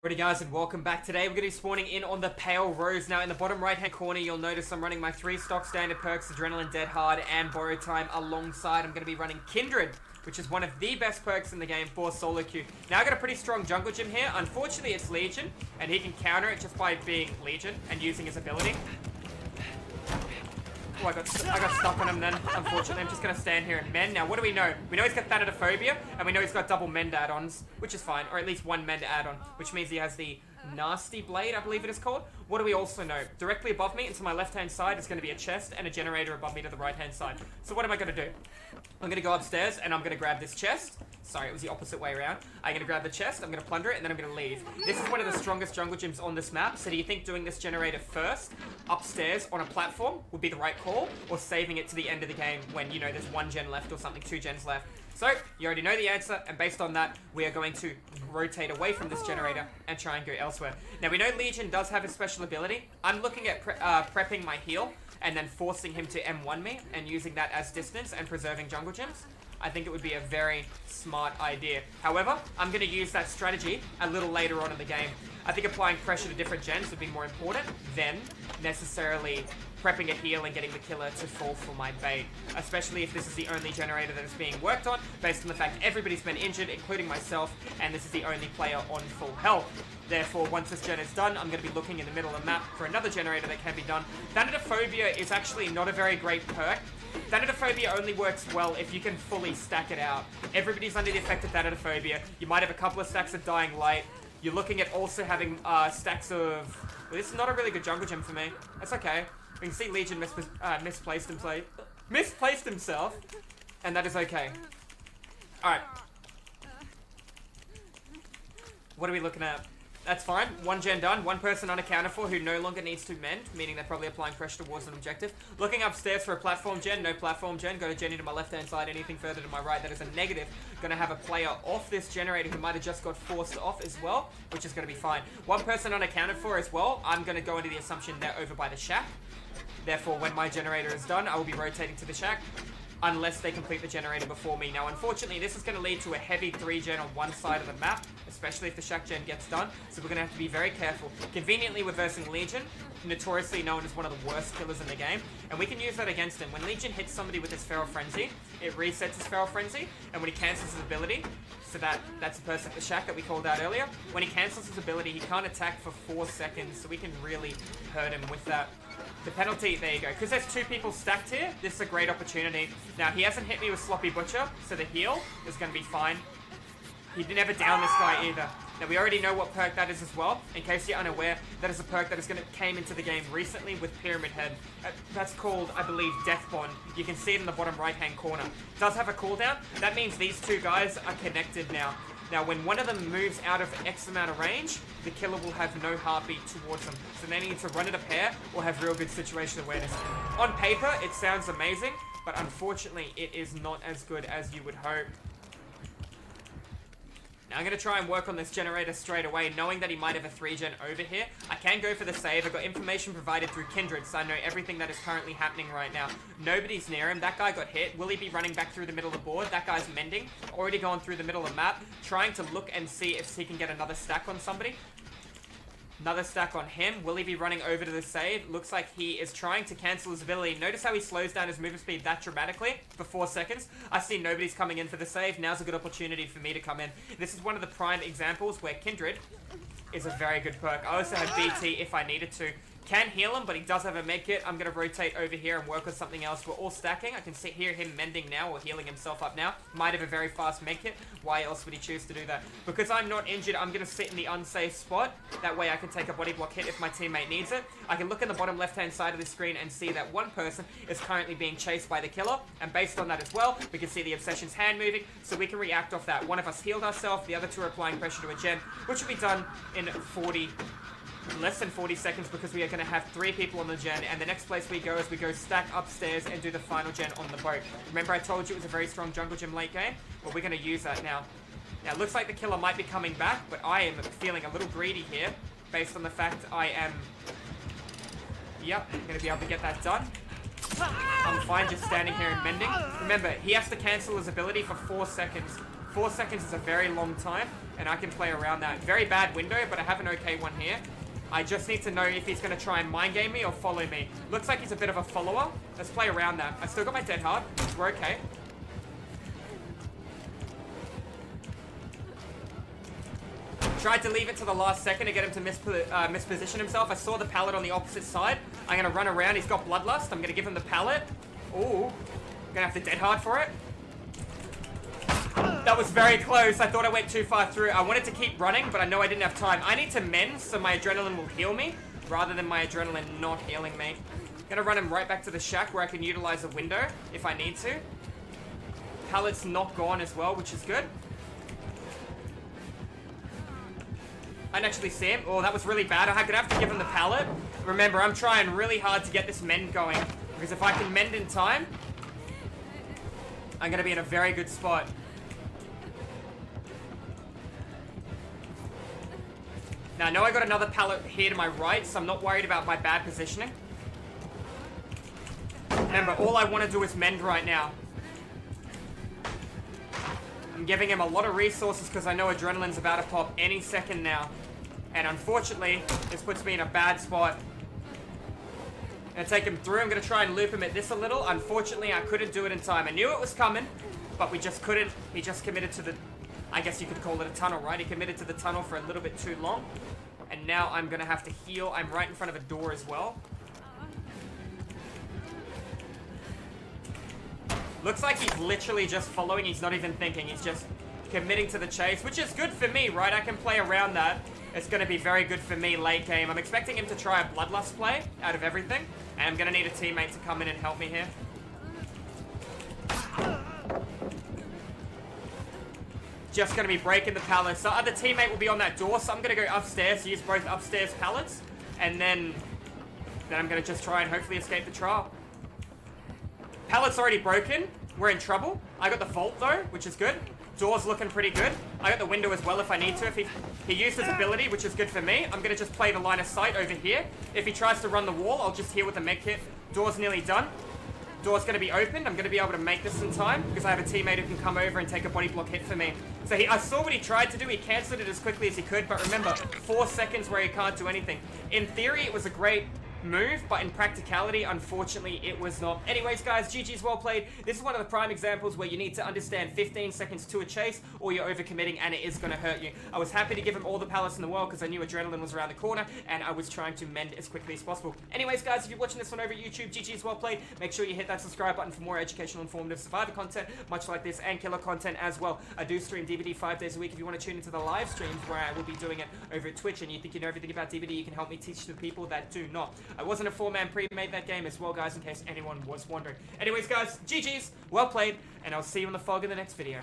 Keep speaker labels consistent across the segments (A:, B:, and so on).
A: Alrighty guys, and welcome back. Today we're going to be spawning in on the Pale Rose. Now in the bottom right hand corner you'll notice I'm running my 3 stock standard perks, Adrenaline, Dead Hard and Borrow Time. Alongside I'm going to be running Kindred, which is one of the best perks in the game for solo queue. Now I got a pretty strong jungle gym here. Unfortunately it's Legion, and he can counter it just by being Legion and using his ability. Oh, I got stuck on him then, unfortunately. I'm just going to stand here and mend. Now, what do we know? We know he's got Thanatophobia, and we know he's got double mend add-ons, which is fine. Or at least one mend add-on, which means he has the Nasty Blade, I believe it is called. What do we also know? Directly above me and to my left-hand side is going to be a chest and a generator above me to the right-hand side. So what am I going to do? I'm going to go upstairs and I'm going to grab this chest. Sorry, it was the opposite way around. I'm going to grab the chest, I'm going to plunder it, and then I'm going to leave. This is one of the strongest jungle gyms on this map. So do you think doing this generator first, upstairs on a platform, would be the right call? Or saving it to the end of the game when, you know, there's 1 gen left or something, 2 gens left? So, you already know the answer, and based on that, we are going to rotate away from this generator and try and go elsewhere. Now, we know Legion does have a special ability. I'm looking at prepping my heal, and then forcing him to M1 me, and using that as distance and preserving jungle gyms. I think it would be a very smart idea. However, I'm going to use that strategy a little later on in the game. I think applying pressure to different gens would be more important than necessarily prepping a heal and getting the killer to fall for my bait. Especially if this is the only generator that is being worked on, based on the fact everybody's been injured, including myself, and this is the only player on full health. Therefore, once this gen is done, I'm going to be looking in the middle of the map for another generator that can be done. Thanatophobia is actually not a very great perk. Thanatophobia only works well if you can fully stack it out. Everybody's under the effect of Thanatophobia. You might have a couple of stacks of Dying Light. You're looking at also having stacks of... Well, this is not a really good jungle gym for me. That's okay. We can see Legion misplaced himself, and that is okay. Alright. What are we looking at? That's fine. 1 gen done. 1 person unaccounted for who no longer needs to mend, meaning they're probably applying pressure towards an objective. Looking upstairs for a platform gen. No platform gen. Go to Jenny to my left-hand side. Anything further to my right, that is a negative. Going to have a player off this generator who might have just got forced off as well, which is going to be fine. 1 person unaccounted for as well. I'm going to go into the assumption they're over by the shack. Therefore, when my generator is done, I will be rotating to the shack, unless they complete the generator before me. Now, unfortunately, this is going to lead to a heavy 3 gen on one side of the map, especially if the shack gen gets done, so we're going to have to be very careful. Conveniently, we're versing Legion, notoriously known as one of the worst killers in the game, and we can use that against him. When Legion hits somebody with his Feral Frenzy, it resets his Feral Frenzy, and when he cancels his ability, so that's the person at the shack that we called out earlier, when he cancels his ability, he can't attack for 4 seconds, so we can really hurt him with that. The penalty, there you go. Because there's 2 people stacked here, this is a great opportunity. Now, he hasn't hit me with Sloppy Butcher, so the heal is going to be fine. He never down this guy either. Now, we already know what perk that is as well. In case you're unaware, that is a perk that came into the game recently with Pyramid Head. That's called, I believe, Death Bond. You can see it in the bottom right-hand corner. It does have a cooldown. That means these 2 guys are connected now. Now, when one of them moves out of X amount of range, the killer will have no heartbeat towards them. So they need to run it a pair or have real good situation awareness. On paper, it sounds amazing, but unfortunately, it is not as good as you would hope. Now, I'm going to try and work on this generator straight away, knowing that he might have a 3 gen over here. I can go for the save. I've got information provided through Kindred, so I know everything that is currently happening right now. Nobody's near him. That guy got hit. Will he be running back through the middle of the board? That guy's mending. Already gone through the middle of the map, trying to look and see if he can get another stack on somebody. Another stack on him. Will he be running over to the save? Looks like he is trying to cancel his ability. Notice how he slows down his movement speed that dramatically for 4 seconds. I see nobody's coming in for the save. Now's a good opportunity for me to come in. This is one of the prime examples where Kindred is a very good perk. I also have BT if I needed to. Can heal him, but he does have a medkit. I'm going to rotate over here and work with something else. We're all stacking. I can hear him mending now or healing himself up now. Might have a very fast medkit. Why else would he choose to do that? Because I'm not injured, I'm going to sit in the unsafe spot. That way I can take a body block hit if my teammate needs it. I can look in the bottom left-hand side of the screen and see that 1 person is currently being chased by the killer. And based on that as well, we can see the Obsession's hand moving, so we can react off that. One of us healed ourselves, the other 2 are applying pressure to a gen, which will be done in less than 40 seconds, because we are going to have 3 people on the gen, and the next place we go is we go stack upstairs and do the final gen on the boat. Remember I told you it was a very strong jungle gym late game? Well, we're going to use that now. Now, it looks like the killer might be coming back, but I am feeling a little greedy here, based on the fact I am... Yep, I'm going to be able to get that done. I'm fine just standing here and mending. Remember, he has to cancel his ability for 4 seconds. 4 seconds is a very long time, and I can play around that. Very bad window, but I have an okay one here. I just need to know if he's going to try and mind game me or follow me. Looks like he's a bit of a follower. Let's play around that. I still got my dead hard. We're okay. Tried to leave it to the last second to get him to misposition himself. I saw the pallet on the opposite side. I'm going to run around. He's got Bloodlust. I'm going to give him the pallet. Ooh. Going to have to dead hard for it. That was very close. I thought I went too far through. I wanted to keep running, but I know I didn't have time. I need to mend so my adrenaline will heal me rather than my adrenaline not healing me. Gonna run him right back to the shack where I can utilize a window if I need to. Pallet's not gone as well, which is good. I didn't actually see him. Oh, that was really bad. I'm gonna have to give him the pallet. Remember, I'm trying really hard to get this mend going, because if I can mend in time, I'm gonna be in a very good spot. Now, I know I got another pallet here to my right, so I'm not worried about my bad positioning. Remember, all I want to do is mend right now. I'm giving him a lot of resources because I know adrenaline's about to pop any second now. And unfortunately, this puts me in a bad spot. I'm going to take him through. I'm going to try and loop him at this a little. Unfortunately, I couldn't do it in time. I knew it was coming, but we just couldn't. He just committed to the... I guess you could call it a tunnel, right? He committed to the tunnel for a little bit too long. And now I'm going to have to heal. I'm right in front of a door as well. Looks like he's literally just following. He's not even thinking. He's just committing to the chase, which is good for me, right? I can play around that. It's going to be very good for me late game. I'm expecting him to try a Bloodlust play out of everything. And I'm going to need a teammate to come in and help me here. Just going to be breaking the pallets. The other teammate will be on that door, so I'm going to go upstairs, use both upstairs pallets, and then I'm going to just try and hopefully escape the trial. Pallet's already broken. We're in trouble. I got the vault, though, which is good. Door's looking pretty good. I got the window as well if I need to. If he used his ability, which is good for me, I'm going to just play the line of sight over here. If he tries to run the wall, I'll just heal with the med kit. Door's nearly done. Door's going to be opened. I'm going to be able to make this in time because I have a teammate who can come over and take a body block hit for me. So I saw what he tried to do. He cancelled it as quickly as he could. But remember, 4 seconds where he can't do anything. In theory, it was a great move, but in practicality, unfortunately, it was not. Anyways, guys, GG's well played. This is one of the prime examples where you need to understand 15 seconds to a chase or you're overcommitting and it is going to hurt you. I was happy to give him all the pallets in the world because I knew adrenaline was around the corner and I was trying to mend as quickly as possible. Anyways, guys, if you're watching this one over at YouTube, GG's well played. Make sure you hit that subscribe button for more educational, informative Survivor content, much like this, and killer content as well. I do stream DVD 5 days a week. If you want to tune into the live streams where I will be doing it over at Twitch and you think you know everything about DVD, you can help me teach the people that do not. I wasn't a 4-man pre-made that game as well, guys, in case anyone was wondering. Anyways, guys, GG's, well played, and I'll see you in the fog in the next video.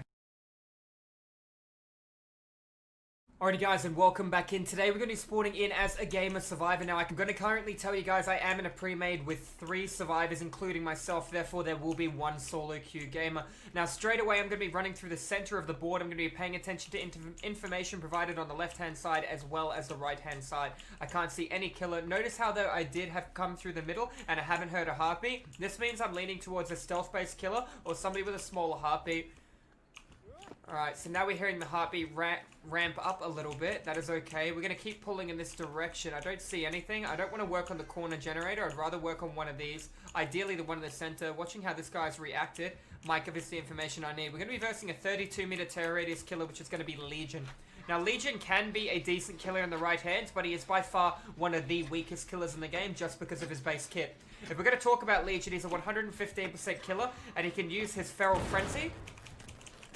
A: Alrighty guys, and welcome back in. Today we're going to be spawning in as a gamer survivor. Now I'm going to currently tell you guys I am in a pre-made with 3 survivors including myself, therefore there will be 1 solo queue gamer. Now straight away I'm going to be running through the center of the board. I'm going to be paying attention to information provided on the left hand side as well as the right hand side. I can't see any killer. Notice how though I did have come through the middle and I haven't heard a heartbeat. This means I'm leaning towards a stealth based killer or somebody with a smaller heartbeat. Alright, so now we're hearing the heartbeat ramp up a little bit. That is okay. We're going to keep pulling in this direction. I don't see anything. I don't want to work on the corner generator. I'd rather work on one of these. Ideally, the one in the center. Watching how this guy's reacted might give us the information I need. We're going to be versing a 32-meter terror radius killer, which is going to be Legion. Now, Legion can be a decent killer in the right hands, but he is by far one of the weakest killers in the game just because of his base kit. If we're going to talk about Legion, he's a 115% killer, and he can use his Feral Frenzy.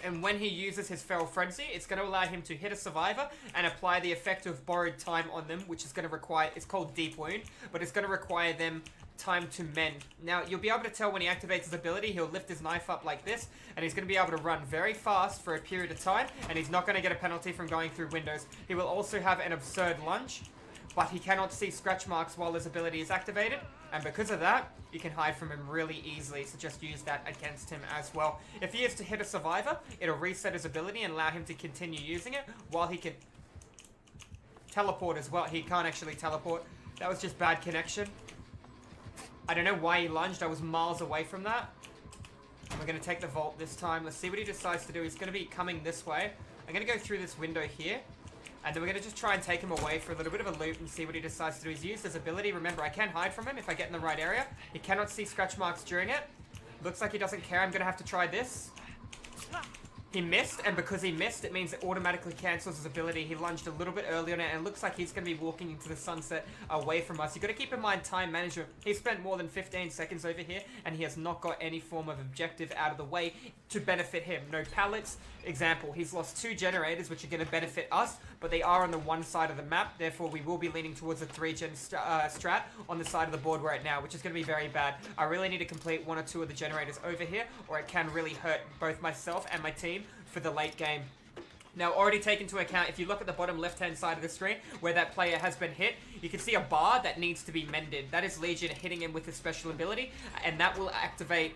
A: And when he uses his Feral Frenzy, it's going to allow him to hit a survivor and apply the effect of borrowed time on them, which is going to require, it's called Deep Wound, but it's going to require them time to mend. Now, you'll be able to tell when he activates his ability, he'll lift his knife up like this, and he's going to be able to run very fast for a period of time, and he's not going to get a penalty from going through windows. He will also have an absurd lunge, but he cannot see scratch marks while his ability is activated, and because of that, you can hide from him really easily, so just use that against him as well. If he is to hit a survivor, it'll reset his ability and allow him to continue using it while he can teleport as well. He can't actually teleport. That was just bad connection. I don't know why he lunged. I was miles away from that. And we're going to take the vault this time. Let's see what he decides to do. He's going to be coming this way. I'm going to go through this window here. And then we're going to just try and take him away for a little bit of a loop and see what he decides to do. He's used his ability. Remember, I can hide from him if I get in the right area. He cannot see scratch marks during it. Looks like he doesn't care. I'm going to have to try this. He missed, and because he missed, it means it automatically cancels his ability. He lunged a little bit early on it, and it looks like he's going to be walking into the sunset away from us. You've got to keep in mind time management. He spent more than 15 seconds over here, and he has not got any form of objective out of the way to benefit him. No pallets. Example, he's lost 2 generators, which are going to benefit us, but they are on the one side of the map. Therefore, we will be leaning towards a 3-gen strat on the side of the board right now, which is going to be very bad. I really need to complete 1 or 2 of the generators over here, or it can really hurt both myself and my team for the late game. Now, already take into account, if you look at the bottom left-hand side of the screen, where that player has been hit, you can see a bar that needs to be mended. That is Legion hitting him with his special ability, and that will activate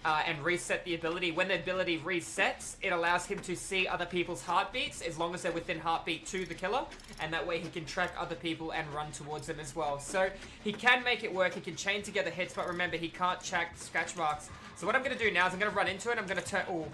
A: and reset the ability. When the ability resets, it allows him to see other people's heartbeats, as long as they're within heartbeat to the killer, and that way he can track other people and run towards them as well. So, he can make it work, he can chain together hits, but remember, he can't check scratch marks. So what I'm going to do now is I'm going to run into it. I'm going to turn... Oh,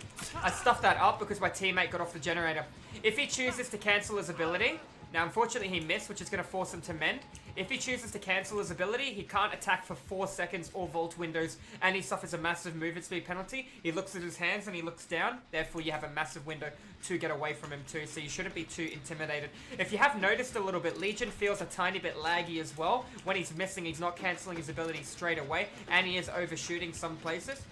A: I stuffed that up because my teammate got off the generator. If he chooses to cancel his ability... Now, unfortunately, he missed, which is going to force him to mend. If he chooses to cancel his ability, he can't attack for 4 seconds or vault windows, and he suffers a massive movement speed penalty. He looks at his hands and he looks down. Therefore, you have a massive window to get away from him too, so you shouldn't be too intimidated. If you have noticed a little bit, Legion feels a tiny bit laggy as well. When he's missing, he's not canceling his ability straight away, and he is overshooting some places.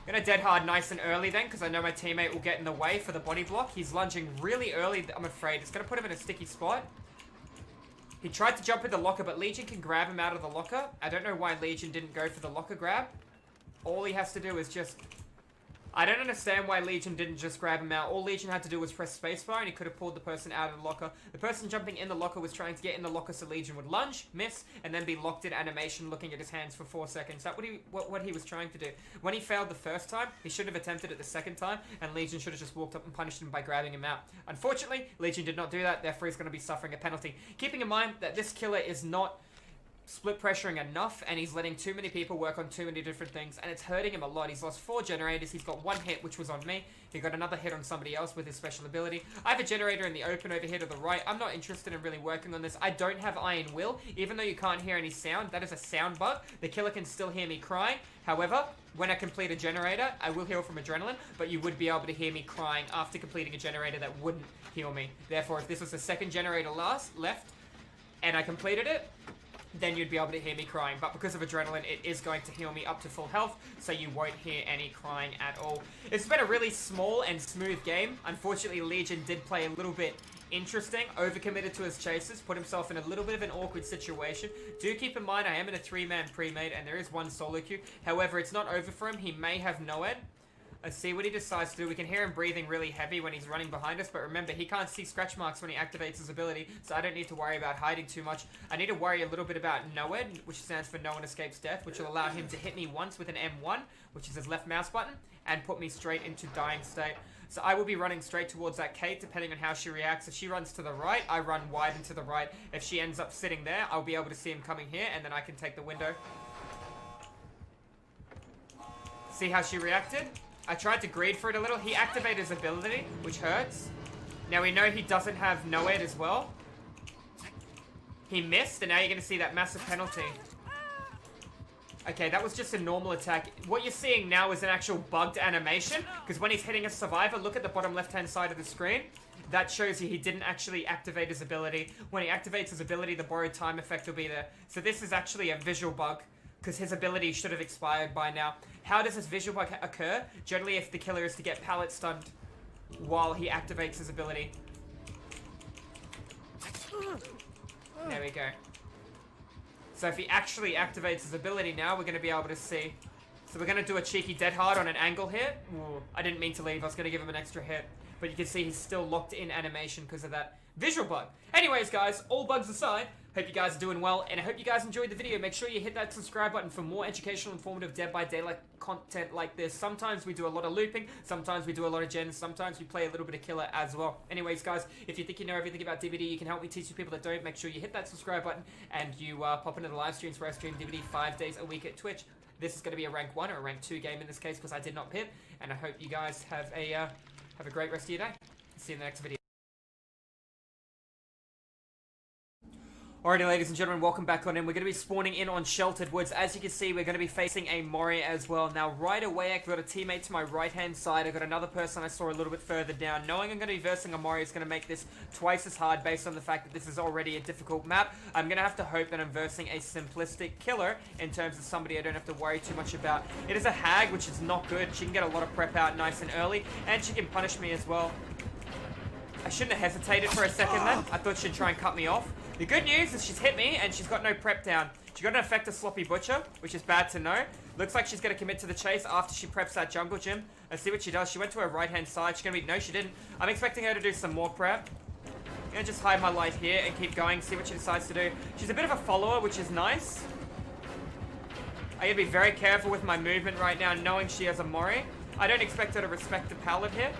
A: I'm going to dead hard nice and early then, because I know my teammate will get in the way for the body block. He's lunging really early, I'm afraid. It's going to put him in a sticky spot. He tried to jump in the locker, but Legion can grab him out of the locker. I don't know why Legion didn't go for the locker grab. All he has to do is just... I don't understand why Legion didn't just grab him out. All Legion had to do was press spacebar and he could have pulled the person out of the locker. The person jumping in the locker was trying to get in the locker so Legion would lunge, miss, and then be locked in animation looking at his hands for 4 seconds. That's what he was trying to do. When he failed the first time, he should have attempted it the second time, and Legion should have just walked up and punished him by grabbing him out. Unfortunately, Legion did not do that, therefore he's going to be suffering a penalty. Keeping in mind that this killer is not split pressuring enough, and he's letting too many people work on too many different things, and it's hurting him a lot. He's lost 4 generators. He's got 1 hit, which was on me. He got another hit on somebody else with his special ability. I have a generator in the open over here to the right. I'm not interested in really working on this. I don't have Iron Will. Even though you can't hear any sound, that is a sound bug. The killer can still hear me crying. However, when I complete a generator, I will heal from adrenaline, but you would be able to hear me crying after completing a generator that wouldn't heal me. Therefore, if this was the second generator left, and I completed it, then you'd be able to hear me crying. But because of adrenaline, it is going to heal me up to full health, so you won't hear any crying at all. It's been a really small and smooth game. Unfortunately, Legion did play a little bit interesting, overcommitted to his chases, put himself in a little bit of an awkward situation. Do keep in mind, I am in a 3-man pre-made, and there is 1 solo queue. However, it's not over for him. He may have Noed. Let's see what he decides to do. We can hear him breathing really heavy when he's running behind us, but remember, he can't see scratch marks when he activates his ability, so I don't need to worry about hiding too much. I need to worry a little bit about Noed, which stands for No One Escapes Death, which will allow him to hit me once with an M1, which is his left mouse button, and put me straight into dying state. So I will be running straight towards that Kate, depending on how she reacts. If she runs to the right, I run wide and to the right. If she ends up sitting there, I'll be able to see him coming here, and then I can take the window. See how she reacted? I tried to greed for it a little. He activated his ability, which hurts. Now we know he doesn't have Noed as well. He missed, and now you're going to see that massive penalty. Okay, that was just a normal attack. What you're seeing now is an actual bugged animation, because when he's hitting a survivor, look at the bottom left-hand side of the screen. That shows you he didn't actually activate his ability. When he activates his ability, the borrowed time effect will be there. So this is actually a visual bug, because his ability should have expired by now. How does this visual bug occur? Generally, if the killer is to get pallet stunned while he activates his ability. There we go. So if he actually activates his ability now, we're going to be able to see. So we're going to do a cheeky dead hard on an angle hit. Ooh, I didn't mean to leave. I was going to give him an extra hit. But you can see he's still locked in animation because of that visual bug. Anyways, guys, all bugs aside, hope you guys are doing well, and I hope you guys enjoyed the video. Make sure you hit that subscribe button for more educational, informative Dead by Daylight content like this. Sometimes we do a lot of looping, sometimes we do a lot of gens, sometimes we play a little bit of killer as well. Anyways, guys, if you think you know everything about DBD, you can help me teach the people that don't. Make sure you hit that subscribe button, and you pop into the live streams where I stream DBD 5 days a week at Twitch. This is going to be a rank 1 or a rank 2 game in this case because I did not pit. And I hope you guys have a great rest of your day. See you in the next video. Alrighty, ladies and gentlemen, welcome back on in. We're going to be spawning in on Sheltered Woods. As you can see, we're going to be facing a Mori as well. Now, right away, I've got a teammate to my right-hand side. I've got another person I saw a little bit further down. Knowing I'm going to be versing a Mori is going to make this twice as hard based on the fact that this is already a difficult map. I'm going to have to hope that I'm versing a simplistic killer in terms of somebody I don't have to worry too much about. It is a hag, which is not good. She can get a lot of prep out nice and early, and she can punish me as well. I shouldn't have hesitated for a second then. I thought she'd try and cut me off. The good news is she's hit me and she's got no prep down. She got an effective sloppy butcher, which is bad to know. Looks like she's going to commit to the chase after she preps that jungle gym. Let's see what she does. She went to her right-hand side. She's going to be... No, she didn't. I'm expecting her to do some more prep. I'm going to just hide my light here and keep going, see what she decides to do. She's a bit of a follower, which is nice. I got to be very careful with my movement right now, knowing she has a Mori. I don't expect her to respect the pallet here.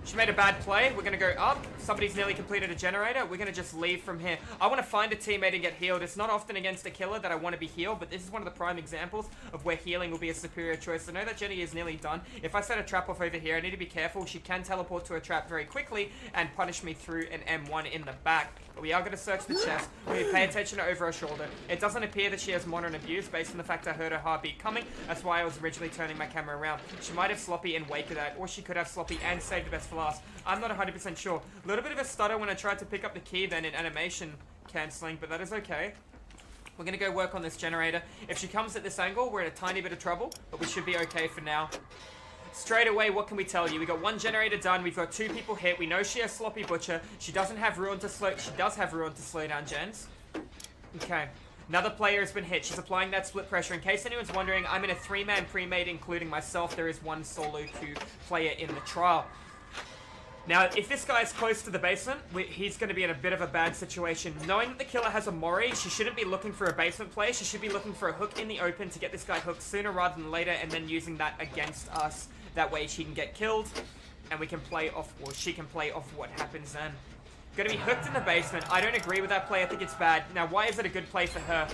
A: She made a bad play. We're going to go up. Somebody's nearly completed a generator. We're going to just leave from here. I want to find a teammate and get healed. It's not often against a killer that I want to be healed, but this is one of the prime examples of where healing will be a superior choice. So know that Jenny is nearly done. If I set a trap off over here, I need to be careful. She can teleport to a trap very quickly and punish me through an M1 in the back. But we are going to search the chest. We need to pay attention to over her shoulder. It doesn't appear that she has modern abuse based on the fact I heard her heartbeat coming. That's why I was originally turning my camera around. She might have sloppy and wake of that, or she could have sloppy and save the best for last. I'm not 100% sure. A little bit of a stutter when I tried to pick up the key then in animation cancelling, but that is okay. We're going to go work on this generator. If she comes at this angle, we're in a tiny bit of trouble, but we should be okay for now. Straight away, what can we tell you? We got one generator done. We've got 2 people hit. We know she has sloppy butcher. She doesn't have ruin to slow... She does have ruin to slow down gens. Okay. Another player has been hit. She's applying that split pressure. In case anyone's wondering, I'm in a 3-man pre-made, including myself. There is one solo queue player in the trial. Now, if this guy is close to the basement, he's going to be in a bit of a bad situation. Knowing that the killer has a Mori, she shouldn't be looking for a basement play. She should be looking for a hook in the open to get this guy hooked sooner rather than later, and then using that against us. That way she can get killed, and we can play off, or she can play off what happens then. Going to be hooked in the basement. I don't agree with that play. I think it's bad. Now, why is it a good play for her?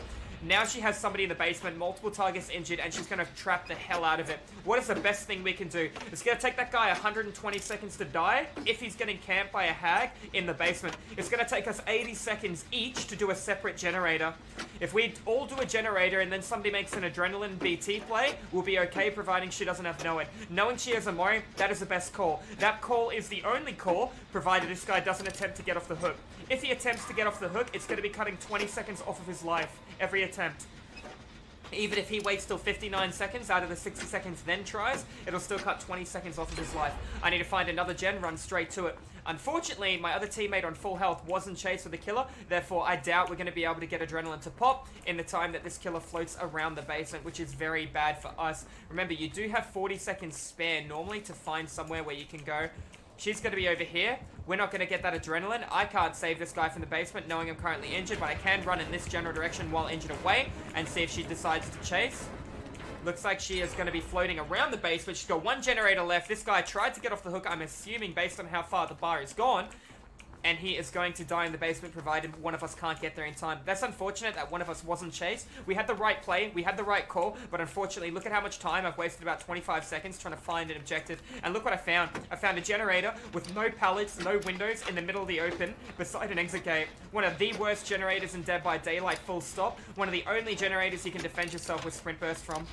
A: Now she has somebody in the basement, multiple targets injured, and she's going to trap the hell out of it. What is the best thing we can do? It's going to take that guy 120 seconds to die if he's getting camped by a hag in the basement. It's going to take us 80 seconds each to do a separate generator. If we all do a generator and then somebody makes an adrenaline BT play, we'll be okay providing she doesn't have know it. Knowing she has a Mori, that is the best call. That call is the only call, provided this guy doesn't attempt to get off the hook. If he attempts to get off the hook, it's going to be cutting 20 seconds off of his life every attempt. Even if he waits till 59 seconds out of the 60 seconds then tries, it'll still cut 20 seconds off of his life. I need to find another gen, run straight to it. Unfortunately, my other teammate on full health wasn't chased with the killer, therefore I doubt we're going to be able to get adrenaline to pop in the time that this killer floats around the basement, which is very bad for us. Remember, you do have 40 seconds spare normally to find somewhere where you can go. She's going to be over here. We're not going to get that adrenaline. I can't save this guy from the basement knowing I'm currently injured, but I can run in this general direction while injured away and see if she decides to chase. Looks like she is going to be floating around the basement. She's got one generator left. This guy tried to get off the hook, I'm assuming, based on how far the bar is gone. And he is going to die in the basement, provided one of us can't get there in time. That's unfortunate that one of us wasn't chased. We had the right play, we had the right call, but unfortunately, look at how much time I've wasted, about 25 seconds trying to find an objective. And look what I found. I found a generator with no pallets, no windows, in the middle of the open, beside an exit gate. One of the worst generators in Dead by Daylight, full stop. One of the only generators you can defend yourself with sprint burst from.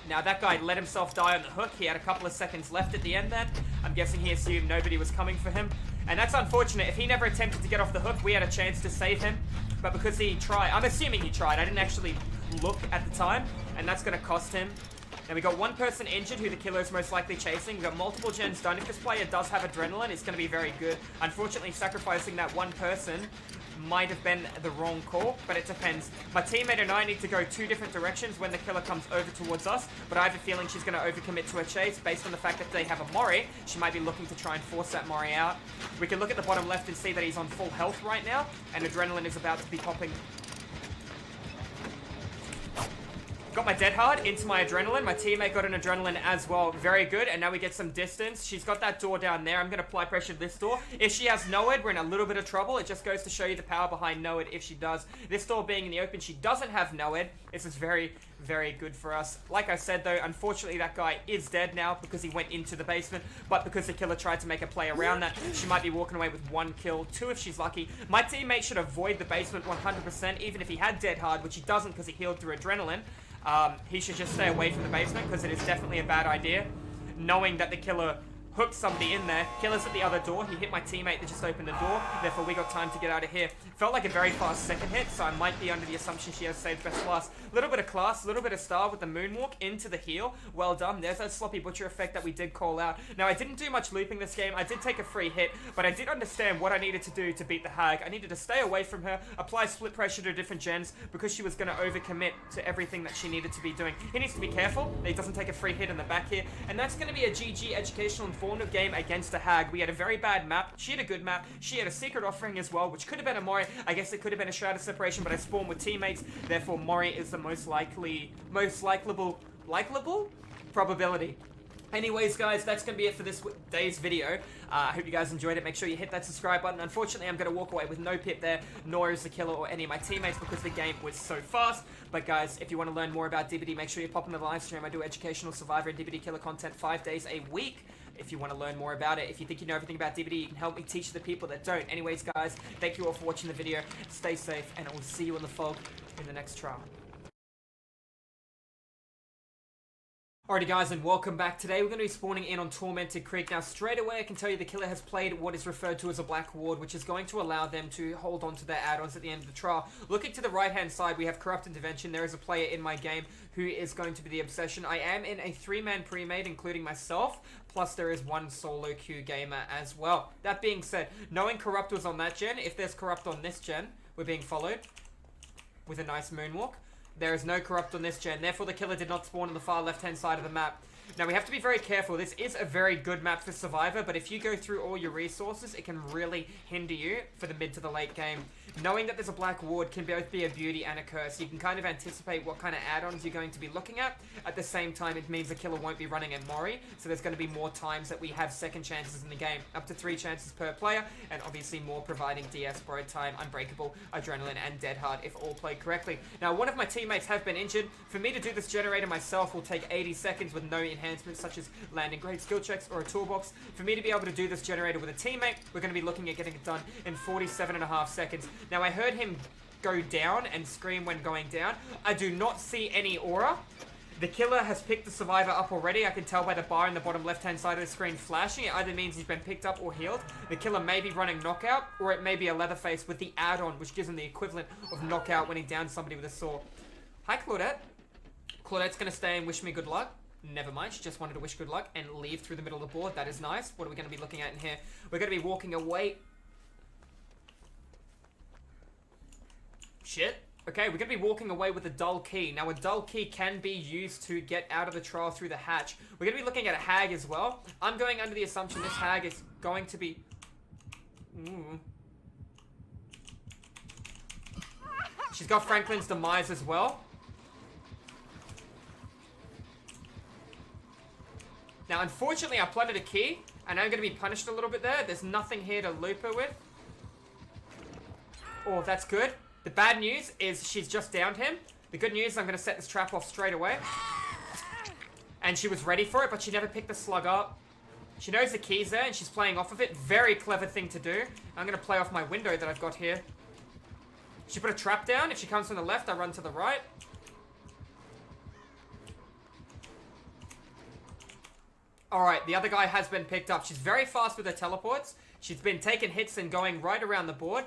A: Now, that guy let himself die on the hook. He had a couple of seconds left at the end then. I'm guessing he assumed nobody was coming for him. And that's unfortunate. If he never attempted to get off the hook, we had a chance to save him. But because he tried, I'm assuming he tried. I didn't actually look at the time. And that's going to cost him. Now, we got one person injured who the killer is most likely chasing. We've got multiple gens done. If this player does have adrenaline, it's going to be very good. Unfortunately, sacrificing that one person might have been the wrong call, but it depends. My teammate and I need to go 2 different directions when the killer comes over towards us, but I have a feeling she's going to overcommit to a chase based on the fact that they have a Mori. She might be looking to try and force that Mori out. We can look at the bottom left and see that he's on full health right now, and adrenaline is about to be popping. Got my dead hard into my adrenaline. My teammate got an adrenaline as well. Very good. And now we get some distance. She's got that door down there. I'm going to apply pressure to this door. If she has Noed, we're in a little bit of trouble. It just goes to show you the power behind Noed if she does. This door being in the open, she doesn't have Noed. This is very, very good for us. Like I said, though, unfortunately, that guy is dead now because he went into the basement. But because the killer tried to make a play around that, she might be walking away with 1 kill, 2 if she's lucky. My teammate should avoid the basement 100%, even if he had dead hard, which he doesn't because he healed through adrenaline. He should just stay away from the basement because it is definitely a bad idea. Knowing that the killer hooked somebody in there. Killer's at the other door. He hit my teammate that just opened the door. Therefore, we got time to get out of here. Felt like a very fast second hit, so I might be under the assumption she has saved best last. A little bit of class, a little bit of style with the moonwalk into the heel. Well done. There's that sloppy butcher effect that we did call out. Now, I didn't do much looping this game. I did take a free hit, but I did understand what I needed to do to beat the hag. I needed to stay away from her, apply split pressure to different gens because she was going to overcommit to everything that she needed to be doing. He needs to be careful that he doesn't take a free hit in the back here, and that's going to be a GG educational informative game against a hag. We had a very bad map. She had a good map. She had a secret offering as well, which could have been a Mori. I guess it could have been a Shroud of Separation, but I spawned with teammates. Therefore, Mori is the most likeable probability. Anyways, guys, that's going to be it for this day's video. I hope you guys enjoyed it. Make sure you hit that subscribe button. Unfortunately, I'm going to walk away with no pip there, nor is the killer or any of my teammates because the game was so fast. But, guys, if you want to learn more about DBD, make sure you pop into the live stream. I do educational Survivor and DBD killer content 5 days a week. If you want to learn more about it, if you think you know everything about DBD, you can help me teach the people that don't. Anyways, guys, thank you all for watching the video. Stay safe, and I will see you in the fog in the next trial. Alrighty guys, and welcome back. Today we're going to be spawning in on Tormented Creek. Now straight away I can tell you the killer has played what is referred to as a black ward, which is going to allow them to hold on to their add-ons at the end of the trial. Looking to the right hand side, we have Corrupt Intervention. There is a player in my game who is going to be the Obsession. I am in a 3-man pre-made, including myself, plus there is 1 solo queue gamer as well. That being said, knowing Corrupt was on that gen, if there's Corrupt on this gen, we're being followed with a nice moonwalk. There is no Corrupt on this gen, therefore the killer did not spawn on the far left-hand side of the map. Now we have to be very careful. This is a very good map for Survivor, but if you go through all your resources, it can really hinder you for the mid to the late game. Knowing that there's a black ward can both be a beauty and a curse. You can kind of anticipate what kind of add-ons you're going to be looking at. At the same time, it means the killer won't be running a Mori, so there's going to be more times that we have second chances in the game. Up to 3 chances per player, and obviously more providing DS, Borrowed Time, Unbreakable, Adrenaline, and Dead Hard if all played correctly. Now, one of my teammates have been injured. For me to do this generator myself will take 80 seconds with no enhancements such as landing great skill checks or a toolbox. For me to be able to do this generator with a teammate, we're going to be looking at getting it done in 47.5 seconds. Now I heard him go down and scream when going down. I do not see any aura. The killer has picked the survivor up already. I can tell by the bar in the bottom left-hand side of the screen flashing. It either means he's been picked up or healed. The killer may be running knockout, or it may be a Leatherface with the add-on, which gives him the equivalent of knockout when he downs somebody with a saw. Hi, Claudette. Claudette's going to stay and wish me good luck. Never mind, she just wanted to wish good luck and leave through the middle of the board. That is nice. What are we going to be looking at in here? We're going to be walking away. Shit. Okay, we're going to be walking away with a dull key. Now, a dull key can be used to get out of the trial through the hatch. We're going to be looking at a hag as well. I'm going under the assumption this hag is going to be... Ooh. She's got Franklin's Demise as well. Now, unfortunately, I planted a key, and I'm going to be punished a little bit there. There's nothing here to loop her with. Oh, that's good. The bad news is she's just downed him. The good news is I'm going to set this trap off straight away. And she was ready for it, but she never picked the slug up. She knows the key's there, and she's playing off of it. Very clever thing to do. I'm going to play off my window that I've got here. She put a trap down. If she comes from the left, I run to the right. Alright, the other guy has been picked up. She's very fast with her teleports. She's been taking hits and going right around the board.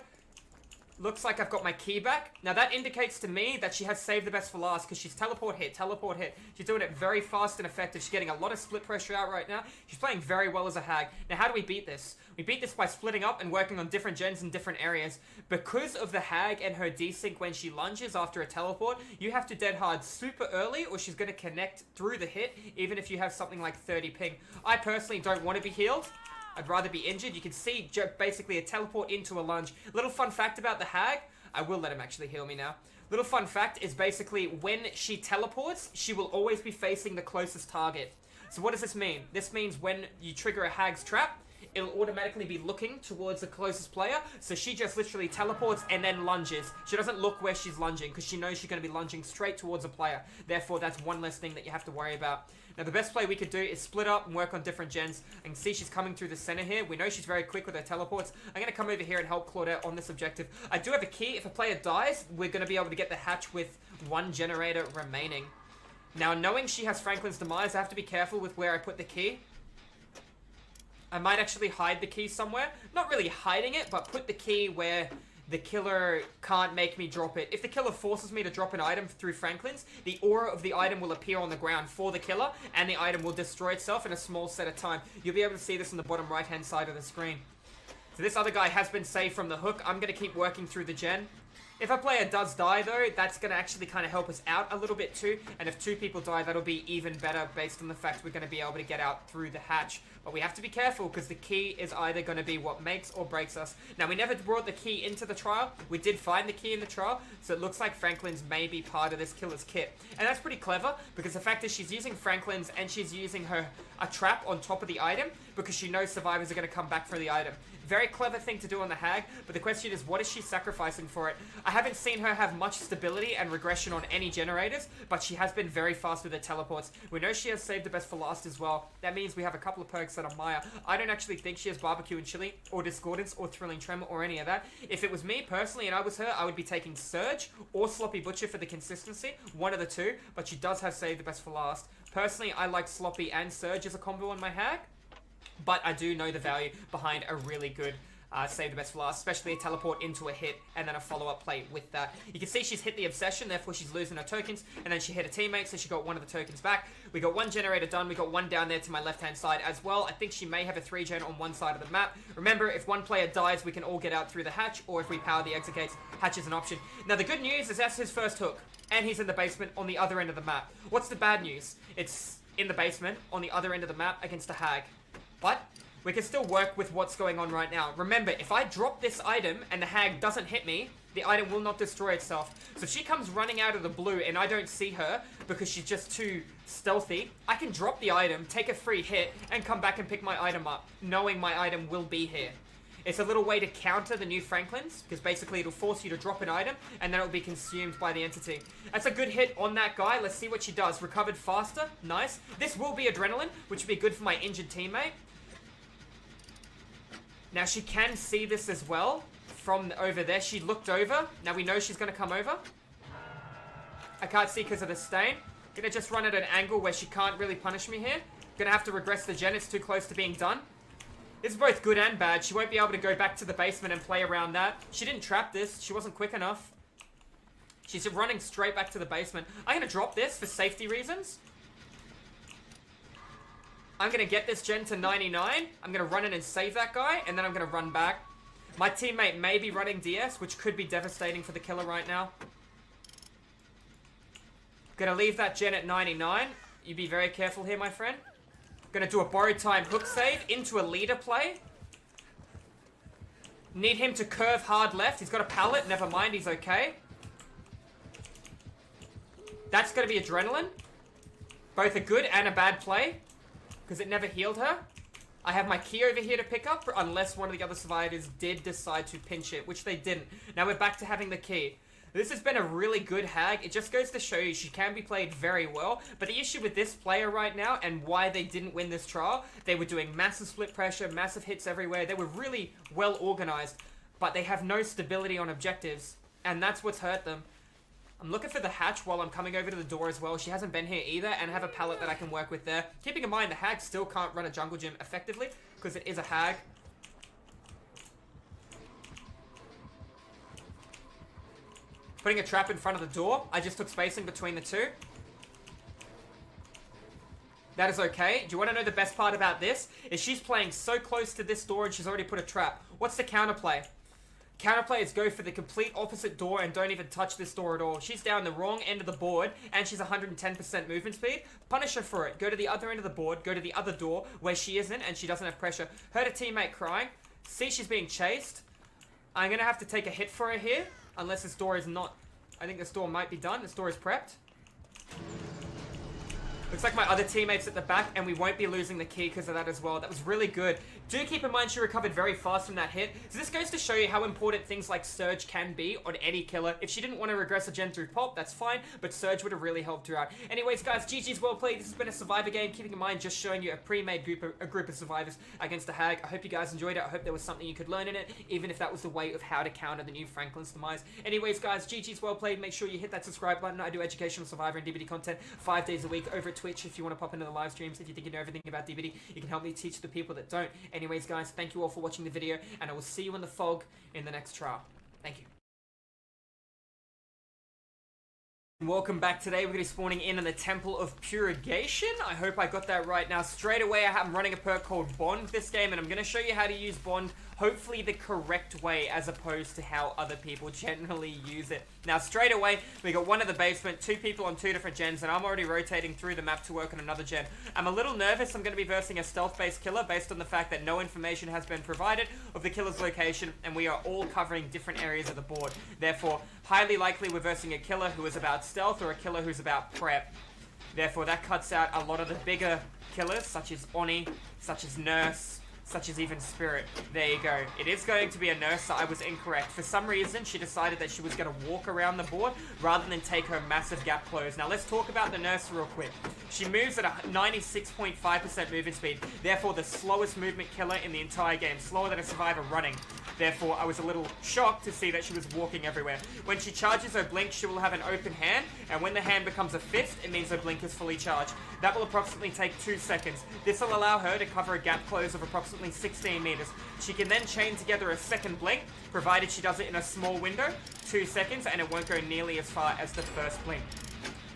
A: Looks like I've got my key back. Now that indicates to me that she has saved the best for last because she's teleport hit, teleport hit. She's doing it very fast and effective. She's getting a lot of split pressure out right now. She's playing very well as a hag. Now how do we beat this? We beat this by splitting up and working on different gens in different areas. Because of the hag and her desync when she lunges after a teleport, you have to dead hard super early or she's going to connect through the hit even if you have something like 30 ping. I personally don't want to be healed. I'd rather be injured. You can see basically a teleport into a lunge. Little fun fact about the hag. I will let him actually heal me now. Little fun fact is basically when she teleports, she will always be facing the closest target. So what does this mean? This means when you trigger a hag's trap, it'll automatically be looking towards the closest player. So she just literally teleports and then lunges. She doesn't look where she's lunging because she knows she's going to be lunging straight towards a player. Therefore, that's one less thing that you have to worry about. Now, the best play we could do is split up and work on different gens. I can see she's coming through the center here. We know she's very quick with her teleports. I'm going to come over here and help Claudette on this objective. I do have a key. If a player dies, we're going to be able to get the hatch with one generator remaining. Now, knowing she has Franklin's Demise, I have to be careful with where I put the key. I might actually hide the key somewhere. Not really hiding it, but put the key where the killer can't make me drop it. If the killer forces me to drop an item through Franklin's, the aura of the item will appear on the ground for the killer, and the item will destroy itself in a small set of time. You'll be able to see this on the bottom right-hand side of the screen. So this other guy has been saved from the hook. I'm going to keep working through the gen. If a player does die, though, that's going to actually kind of help us out a little bit, too. And if 2 people die, that'll be even better based on the fact we're going to be able to get out through the hatch. But we have to be careful because the key is either going to be what makes or breaks us. Now, we never brought the key into the trial. We did find the key in the trial, so it looks like Franklin's may be part of this killer's kit. And that's pretty clever because the fact is she's using Franklin's and she's using a trap on top of the item because she knows survivors are going to come back for the item. Very clever thing to do on the hag, but the question is, what is she sacrificing for it? I haven't seen her have much stability and regression on any generators, but she has been very fast with her teleports. We know she has saved the best for last as well. That means we have a couple of perks that are Maya. I don't actually think she has barbecue and chili, or discordance, or thrilling tremor, or any of that. If it was me personally and I was her, I would be taking Surge or Sloppy Butcher for the consistency, one of the two, but she does have saved the best for last. Personally, I like Sloppy and Surge as a combo on my hag. But I do know the value behind a really good save the best for last, especially a teleport into a hit and then a follow-up play with that. You can see she's hit the obsession, therefore she's losing her tokens, and then she hit a teammate, so she got one of the tokens back. We got one generator done. We got one down there to my left-hand side as well. I think she may have a 3-gen on one side of the map. Remember, if one player dies, we can all get out through the hatch, or if we power the exit gates, hatch is an option. Now, the good news is that's his first hook, and he's in the basement on the other end of the map. What's the bad news? It's in the basement on the other end of the map against a hag. But we can still work with what's going on right now. Remember, if I drop this item and the hag doesn't hit me, the item will not destroy itself. So if she comes running out of the blue and I don't see her because she's just too stealthy, I can drop the item, take a free hit, and come back and pick my item up, knowing my item will be here. It's a little way to counter the new Franklins, because basically it'll force you to drop an item, and then it'll be consumed by the entity. That's a good hit on that guy. Let's see what she does. Recovered faster. Nice. This will be adrenaline, which will be good for my injured teammate. Now, she can see this as well from over there. She looked over. Now, we know she's going to come over. I can't see because of the stain. Gonna just run at an angle where she can't really punish me here. Gonna have to regress the gen. It's too close to being done. It's both good and bad. She won't be able to go back to the basement and play around that. She didn't trap this. She wasn't quick enough. She's running straight back to the basement. I'm going to drop this for safety reasons. I'm going to get this gen to 99. I'm going to run in and save that guy, and then I'm going to run back. My teammate may be running DS, which could be devastating for the killer right now. Going to leave that gen at 99. You be very careful here, my friend. Going to do a borrowed time hook save into a leader play. Need him to curve hard left. He's got a pallet. Never mind, he's okay. That's going to be adrenaline. Both a good and a bad play, because it never healed her. I have my key over here to pick up, unless one of the other survivors did decide to pinch it, which they didn't. Now we're back to having the key. This has been a really good hag. It just goes to show you she can be played very well. But the issue with this player right now and why they didn't win this trial, they were doing massive split pressure, massive hits everywhere. They were really well organized, but they have no stability on objectives. And that's what's hurt them. I'm looking for the hatch while I'm coming over to the door as well. She hasn't been here either, and I have a pallet that I can work with there. Keeping in mind, the hag still can't run a jungle gym effectively because it is a hag. Putting a trap in front of the door. I just took spacing between the two. That is okay. Do you want to know the best part about this? Is she's playing so close to this door and she's already put a trap. What's the counterplay? Counterplay is go for the complete opposite door and don't even touch this door at all. She's down the wrong end of the board and she's 110% movement speed. Punish her for it. Go to the other end of the board. Go to the other door where she isn't and she doesn't have pressure. Heard a teammate crying. See she's being chased. I'm going to have to take a hit for her here. Unless this door is not... I think this door might be done. This door is prepped. Looks like my other teammate's at the back, and we won't be losing the key because of that as well. That was really good. Do keep in mind she recovered very fast from that hit. So this goes to show you how important things like Surge can be on any killer. If she didn't want to regress a gen through pop, that's fine, but Surge would have really helped her out. Anyways, guys, GG's well played. This has been a Survivor game. Keeping in mind, just showing you a pre-made group of survivors against a hag. I hope you guys enjoyed it. I hope there was something you could learn in it, even if that was the way of how to counter the new Franklin's Demise. Anyways, guys, GG's well played. Make sure you hit that subscribe button. I do educational Survivor and DBD content 5 days a week over at Twitch if you want to pop into the live streams. If you think you know everything about DBD, you can help me teach the people that don't. Anyways, guys, thank you all for watching the video, and I will see you in the fog in the next trial. Thank you. Welcome back. Today we're going to be spawning in the Temple of Purgation. I hope I got that right. Now straight away I'm running a perk called Bond this game, and I'm going to show you how to use Bond hopefully the correct way as opposed to how other people generally use it. Now straight away we got one in the basement, 2 people on 2 different gens, and I'm already rotating through the map to work on another gen. I'm a little nervous. I'm going to be versing a stealth-based killer based on the fact that no information has been provided of the killer's location, and we are all covering different areas of the board. Therefore, highly likely we're versing a killer who is about stealth or a killer who's about prep. Therefore, that cuts out a lot of the bigger killers, such as Oni, such as Nurse, such as even Spirit. There you go. It is going to be a Nurse, so I was incorrect. For some reason, she decided that she was going to walk around the board rather than take her massive gap close. Now, let's talk about the Nurse real quick. She moves at a 96.5% movement speed, therefore the slowest movement killer in the entire game, slower than a Survivor running. Therefore, I was a little shocked to see that she was walking everywhere. When she charges her blink, she will have an open hand, and when the hand becomes a fist, it means her blink is fully charged. That will approximately take 2 seconds. This will allow her to cover a gap close of approximately 16 meters. She can then chain together a second blink, provided she does it in a small window, 2 seconds, and it won't go nearly as far as the first blink.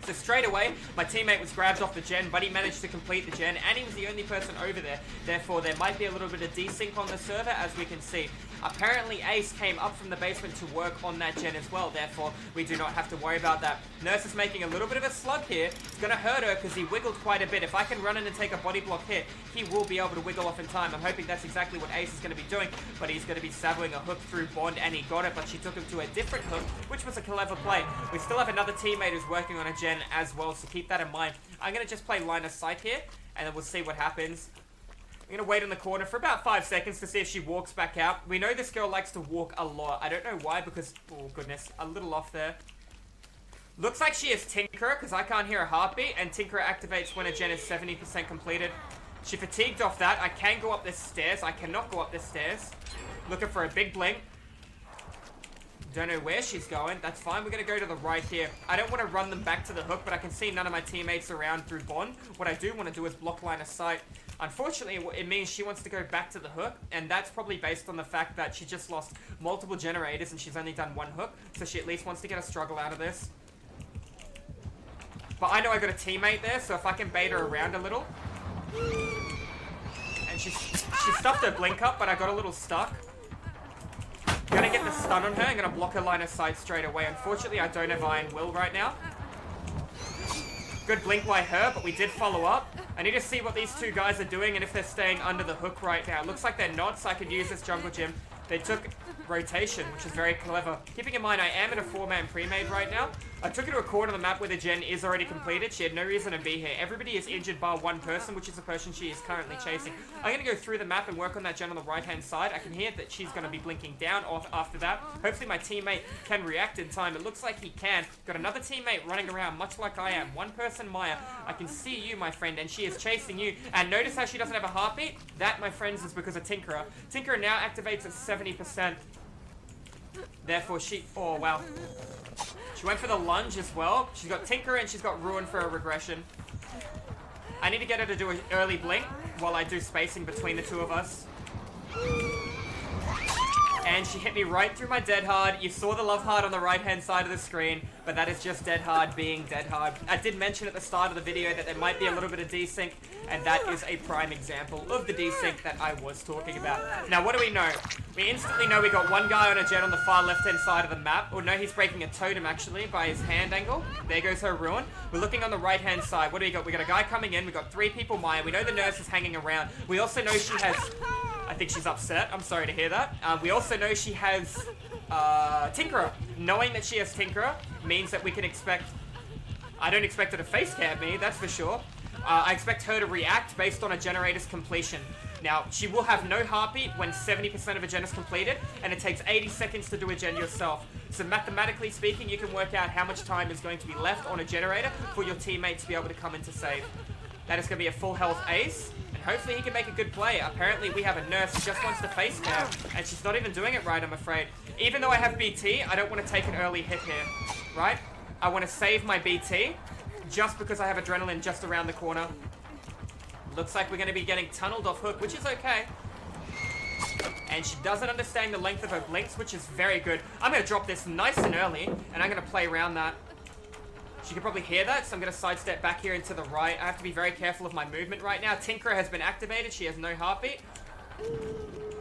A: So straight away, my teammate was grabbed off the gen, but he managed to complete the gen, and he was the only person over there. Therefore, there might be a little bit of desync on the server, as we can see. Apparently, Ace came up from the basement to work on that gen as well. Therefore, we do not have to worry about that. Nurse is making a little bit of a slug here. It's going to hurt her because he wiggled quite a bit. If I can run in and take a body block hit, he will be able to wiggle off in time. I'm hoping that's exactly what Ace is going to be doing, but he's going to be saboing a hook through Bond, and he got it, but she took him to a different hook, which was a clever play. We still have another teammate who's working on a gen as well, so keep that in mind. I'm going to just play line of sight here, and then we'll see what happens. I'm going to wait in the corner for about 5 seconds to see if she walks back out. We know this girl likes to walk a lot. I don't know why, because... oh, goodness. A little off there. Looks like she is Tinkerer, because I can't hear a heartbeat, and Tinkerer activates when a gen is 70% completed. She fatigued off that. I can go up the stairs. I cannot go up the stairs. Looking for a big blink. Don't know where she's going. That's fine. We're going to go to the right here. I don't want to run them back to the hook, but I can see none of my teammates around through Bond. What I do want to do is block line of sight. Unfortunately, it means she wants to go back to the hook, and that's probably based on the fact that she just lost multiple generators and she's only done 1 hook, so she at least wants to get a struggle out of this. But I know I got a teammate there, so if I can bait her around a little. And she stuffed her blink up, but I got a little stuck. Gonna get the stun on her. I'm gonna block her line of sight straight away. Unfortunately, I don't have Iron Will right now. Good blink by her, but we did follow up. I need to see what these 2 guys are doing and if they're staying under the hook right now. It looks like they're not, so I could use this jungle gym. They took rotation, which is very clever. Keeping in mind, I am at a 4-man pre-made right now. I took her to a corner of the map where the gen is already completed. She had no reason to be here. Everybody is injured bar 1 person, which is the person she is currently chasing. I'm going to go through the map and work on that gen on the right-hand side. I can hear that she's going to be blinking down off after that. Hopefully my teammate can react in time. It looks like he can. Got another teammate running around, much like I am. 1 person, Maya. I can see you, my friend, and she is chasing you. And notice how she doesn't have a heartbeat? That, my friends, is because of Tinkerer. Tinkerer now activates at 70%. Therefore, she... oh, wow. She went for the lunge as well. She's got Tinkerer and she's got Ruin for a regression. I need to get her to do an early blink while I do spacing between the 2 of us. And she hit me right through my dead hard. You saw the love heart on the right-hand side of the screen, but that is just dead hard being dead hard. I did mention at the start of the video that there might be a little bit of desync, and that is a prime example of the desync that I was talking about. Now, what do we know? We instantly know we got 1 guy on a gen on the far left-hand side of the map. Or no, he's breaking a totem, actually, by his hand angle. There goes her Ruin. We're looking on the right-hand side. What do we got? We got a guy coming in. We got 3 people Maya. We know the nurse is hanging around. We also know she has... I think she's upset. I'm sorry to hear that. We also know she has Tinkerer. knowing that she has Tinkerer means that we can expect... I don't expect her to face cam me, that's for sure. I expect her to react based on a generator's completion. Now, she will have no heartbeat when 70% of a gen is completed, and it takes 80 seconds to do a gen yourself. So mathematically speaking, you can work out how much time is going to be left on a generator for your teammate to be able to come in to save. That is going to be a full health ace, and hopefully he can make a good play. Apparently we have a nurse who just wants to face cam, and she's not even doing it right, I'm afraid. Even though I have BT, I don't want to take an early hit here, right? I want to save my BT, just because I have adrenaline just around the corner. Looks like we're going to be getting tunneled off hook, which is okay. And she doesn't understand the length of her blinks, which is very good. I'm going to drop this nice and early, and I'm going to play around that. She can probably hear that, so I'm going to sidestep back here into the right. I have to be very careful of my movement right now. Tinkerer has been activated. She has no heartbeat.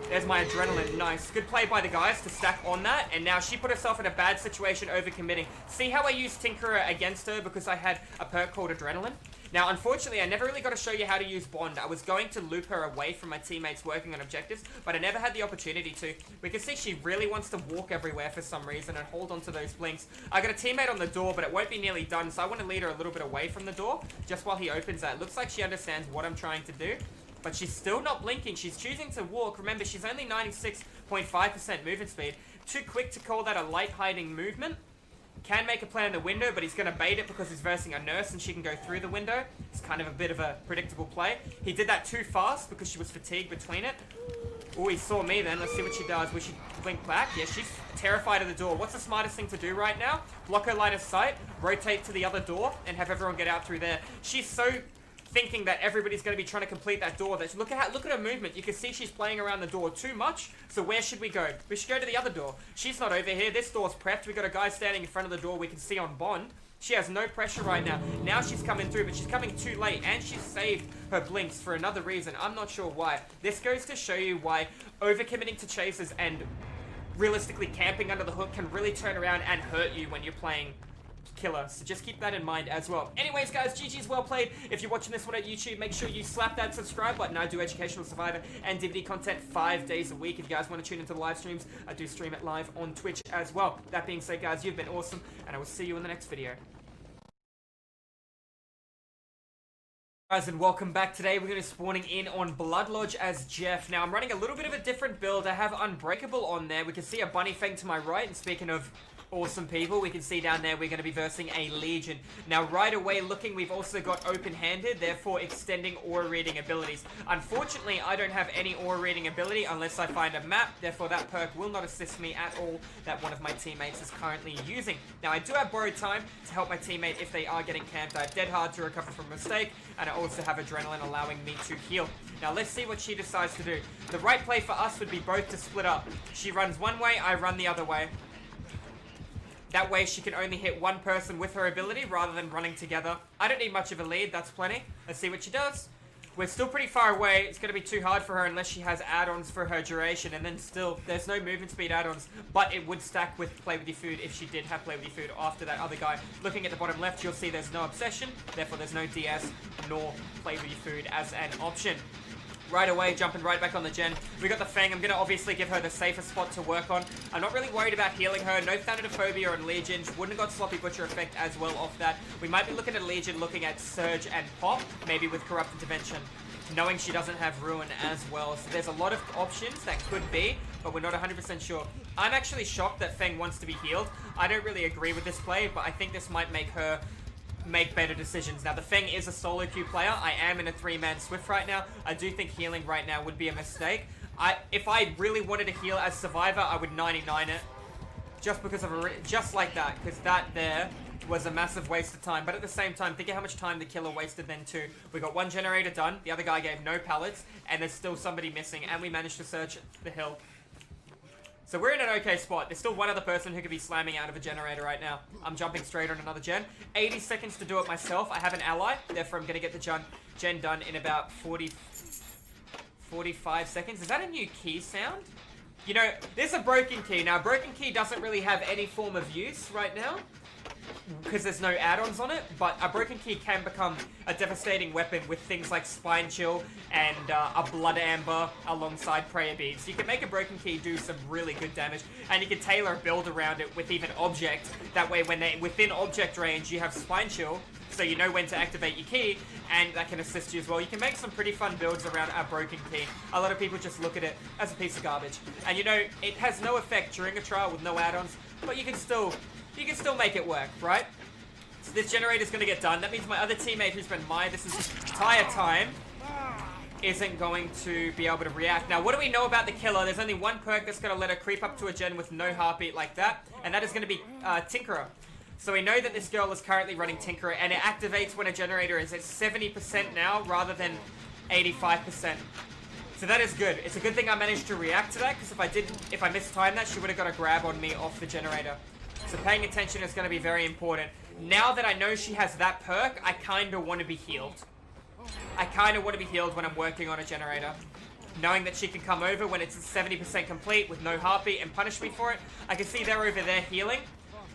A: There's my adrenaline. Nice. Good play by the guys to stack on that. And now she put herself in a bad situation overcommitting. See how I used Tinkerer against her because I had a perk called Adrenaline? Now, unfortunately, I never really got to show you how to use Bond. I was going to loop her away from my teammates working on objectives, but I never had the opportunity to. We can see she really wants to walk everywhere for some reason and hold onto those blinks. I got a teammate on the door, but it won't be nearly done, so I want to lead her a little bit away from the door, just while he opens that. Looks like she understands what I'm trying to do, but she's still not blinking. She's choosing to walk. Remember, she's only 96.5% movement speed. Too quick to call that a light hiding movement. Can make a play in the window, but he's going to bait it because he's versing a nurse and she can go through the window. It's kind of a bit of a predictable play. He did that too fast because she was fatigued between it. Oh, he saw me then. Let's see what she does. Will she blink back? Yeah, she's terrified of the door. What's the smartest thing to do right now? Block her line of sight, rotate to the other door, and have everyone get out through there. She's so thinking that everybody's going to be trying to complete that door. Look at her movement. You can see she's playing around the door too much. So where should we go? We should go to the other door. She's not over here. This door's prepped. We got a guy standing in front of the door we can see on Bond. She has no pressure right now. Now she's coming through, but she's coming too late, and she's saved her blinks for another reason. I'm not sure why. This goes to show you why overcommitting to chases and realistically camping under the hook can really turn around and hurt you when you're playing killer, so just keep that in mind as well. Anyways, guys, GG's well played. If you're watching this one at YouTube, make sure you slap that subscribe button. I do educational Survivor and DVD content 5 days a week. If you guys want to tune into the live streams, I do stream it live on Twitch as well. That being said, guys, you've been awesome, and I will see you in the next video. Guys, and welcome back. Today we're going to be spawning in on Blood Lodge as Jeff. Now, I'm running a little bit of a different build. I have Unbreakable on there. We can see a Bunny Fang to my right, and speaking of awesome people, we can see down there we're going to be versing a Legion. Now, right away looking, we've also got Open-Handed, therefore extending aura reading abilities. Unfortunately, I don't have any aura reading ability unless I find a map, therefore that perk will not assist me at all that one of my teammates is currently using. Now, I do have Borrowed Time to help my teammate if they are getting camped. I have Dead Hard to recover from a mistake, and I also have Adrenaline allowing me to heal. Now, let's see what she decides to do. The right play for us would be both to split up. She runs one way, I run the other way. That way she can only hit one person with her ability rather than running together. I don't need much of a lead, that's plenty. Let's see what she does. We're still pretty far away. It's going to be too hard for her unless she has add-ons for her duration. And then still, there's no movement speed add-ons. But it would stack with Play With Your Food if she did have Play With Your Food after that other guy. Looking at the bottom left, you'll see there's no Obsession. Therefore, there's no DS nor Play With Your Food as an option. Right away, jumping right back on the gen. We got the Fang. I'm going to obviously give her the safest spot to work on. I'm not really worried about healing her. No Thanatophobia on Legion. Wouldn't have got Sloppy Butcher effect as well off that. We might be looking at Legion looking at Surge and Pop, maybe with Corrupt Intervention, knowing she doesn't have Ruin as well. So there's a lot of options that could be, but we're not 100% sure. I'm actually shocked that Fang wants to be healed. I don't really agree with this play, but I think this might make her make better decisions. Now, the Feng is a solo queue player. I am in a 3-man Swift right now. I do think healing right now would be a mistake. If I really wanted to heal as Survivor, I would 99 it. Just because of just like that. Because that there was a massive waste of time. But at the same time, think of how much time the killer wasted then too. We got one generator done. The other guy gave no pallets. And there's still somebody missing. And we managed to search the hill. So we're in an okay spot. There's still one other person who could be slamming out of a generator right now. I'm jumping straight on another gen. 80 seconds to do it myself. I have an ally. Therefore, I'm going to get the gen done in about 45 seconds. Is that a new key sound? You know, there's a broken key. Now, broken key doesn't really have any form of use right now. because there's no add-ons on it, but a broken key can become a devastating weapon with things like Spine Chill and a Blood Amber alongside Prayer Beads. You can make a broken key do some really good damage, and you can tailor a build around it with even object. That way, when they're within object range, you have Spine Chill, so you know when to activate your key, and that can assist you as well. You can make some pretty fun builds around a broken key. A lot of people just look at it as a piece of garbage. And you know, it has no effect during a trial with no add-ons, but you can still make it work, right? So this generator is going to get done. That means my other teammate who's been this entire time isn't going to be able to react. Now, what do we know about the killer? There's only one perk that's going to let her creep up to a gen with no heartbeat like that, and that is going to be Tinkerer. So we know that this girl is currently running Tinkerer, and it activates when a generator is at 70% now, rather than 85%. So that is good. It's a good thing I managed to react to that, because if I mistimed that, she would have got a grab on me off the generator. So paying attention is going to be very important. Now that I know she has that perk, I kind of want to be healed. I kind of want to be healed when I'm working on a generator. Knowing that she can come over when it's 70% complete with no heartbeat and punish me for it. I can see they're over there healing.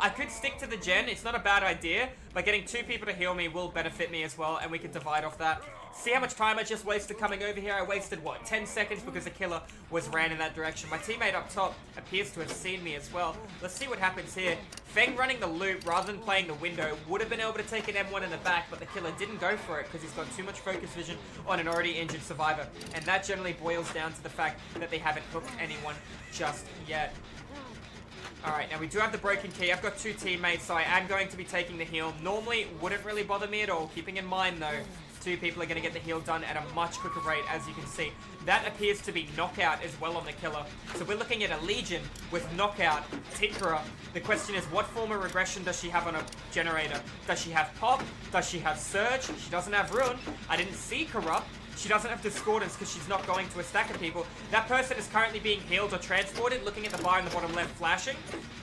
A: I could stick to the gen, it's not a bad idea, but getting 2 people to heal me will benefit me as well, and we can divide off that. See how much time I just wasted coming over here? I wasted, what, 10 seconds because the killer ran in that direction. My teammate up top appears to have seen me as well. Let's see what happens here. Feng running the loop rather than playing the window would have been able to take an M1 in the back, but the killer didn't go for it because he's got too much focus vision on an already injured survivor. And that generally boils down to the fact that they haven't hooked anyone just yet. Alright, now we do have the broken key. I've got 2 teammates, so I am going to be taking the heal. Normally, it wouldn't really bother me at all. Keeping in mind, though, 2 people are going to get the heal done at a much quicker rate, as you can see. That appears to be knockout as well on the killer. So we're looking at a Legion with knockout, Tinkerer. The question is, what form of regression does she have on a generator? Does she have pop? Does she have surge? She doesn't have ruin. I didn't see corrupt. She doesn't have discordance because she's not going to a stack of people. That person is currently being healed or transported. Looking at the bar in the bottom left flashing.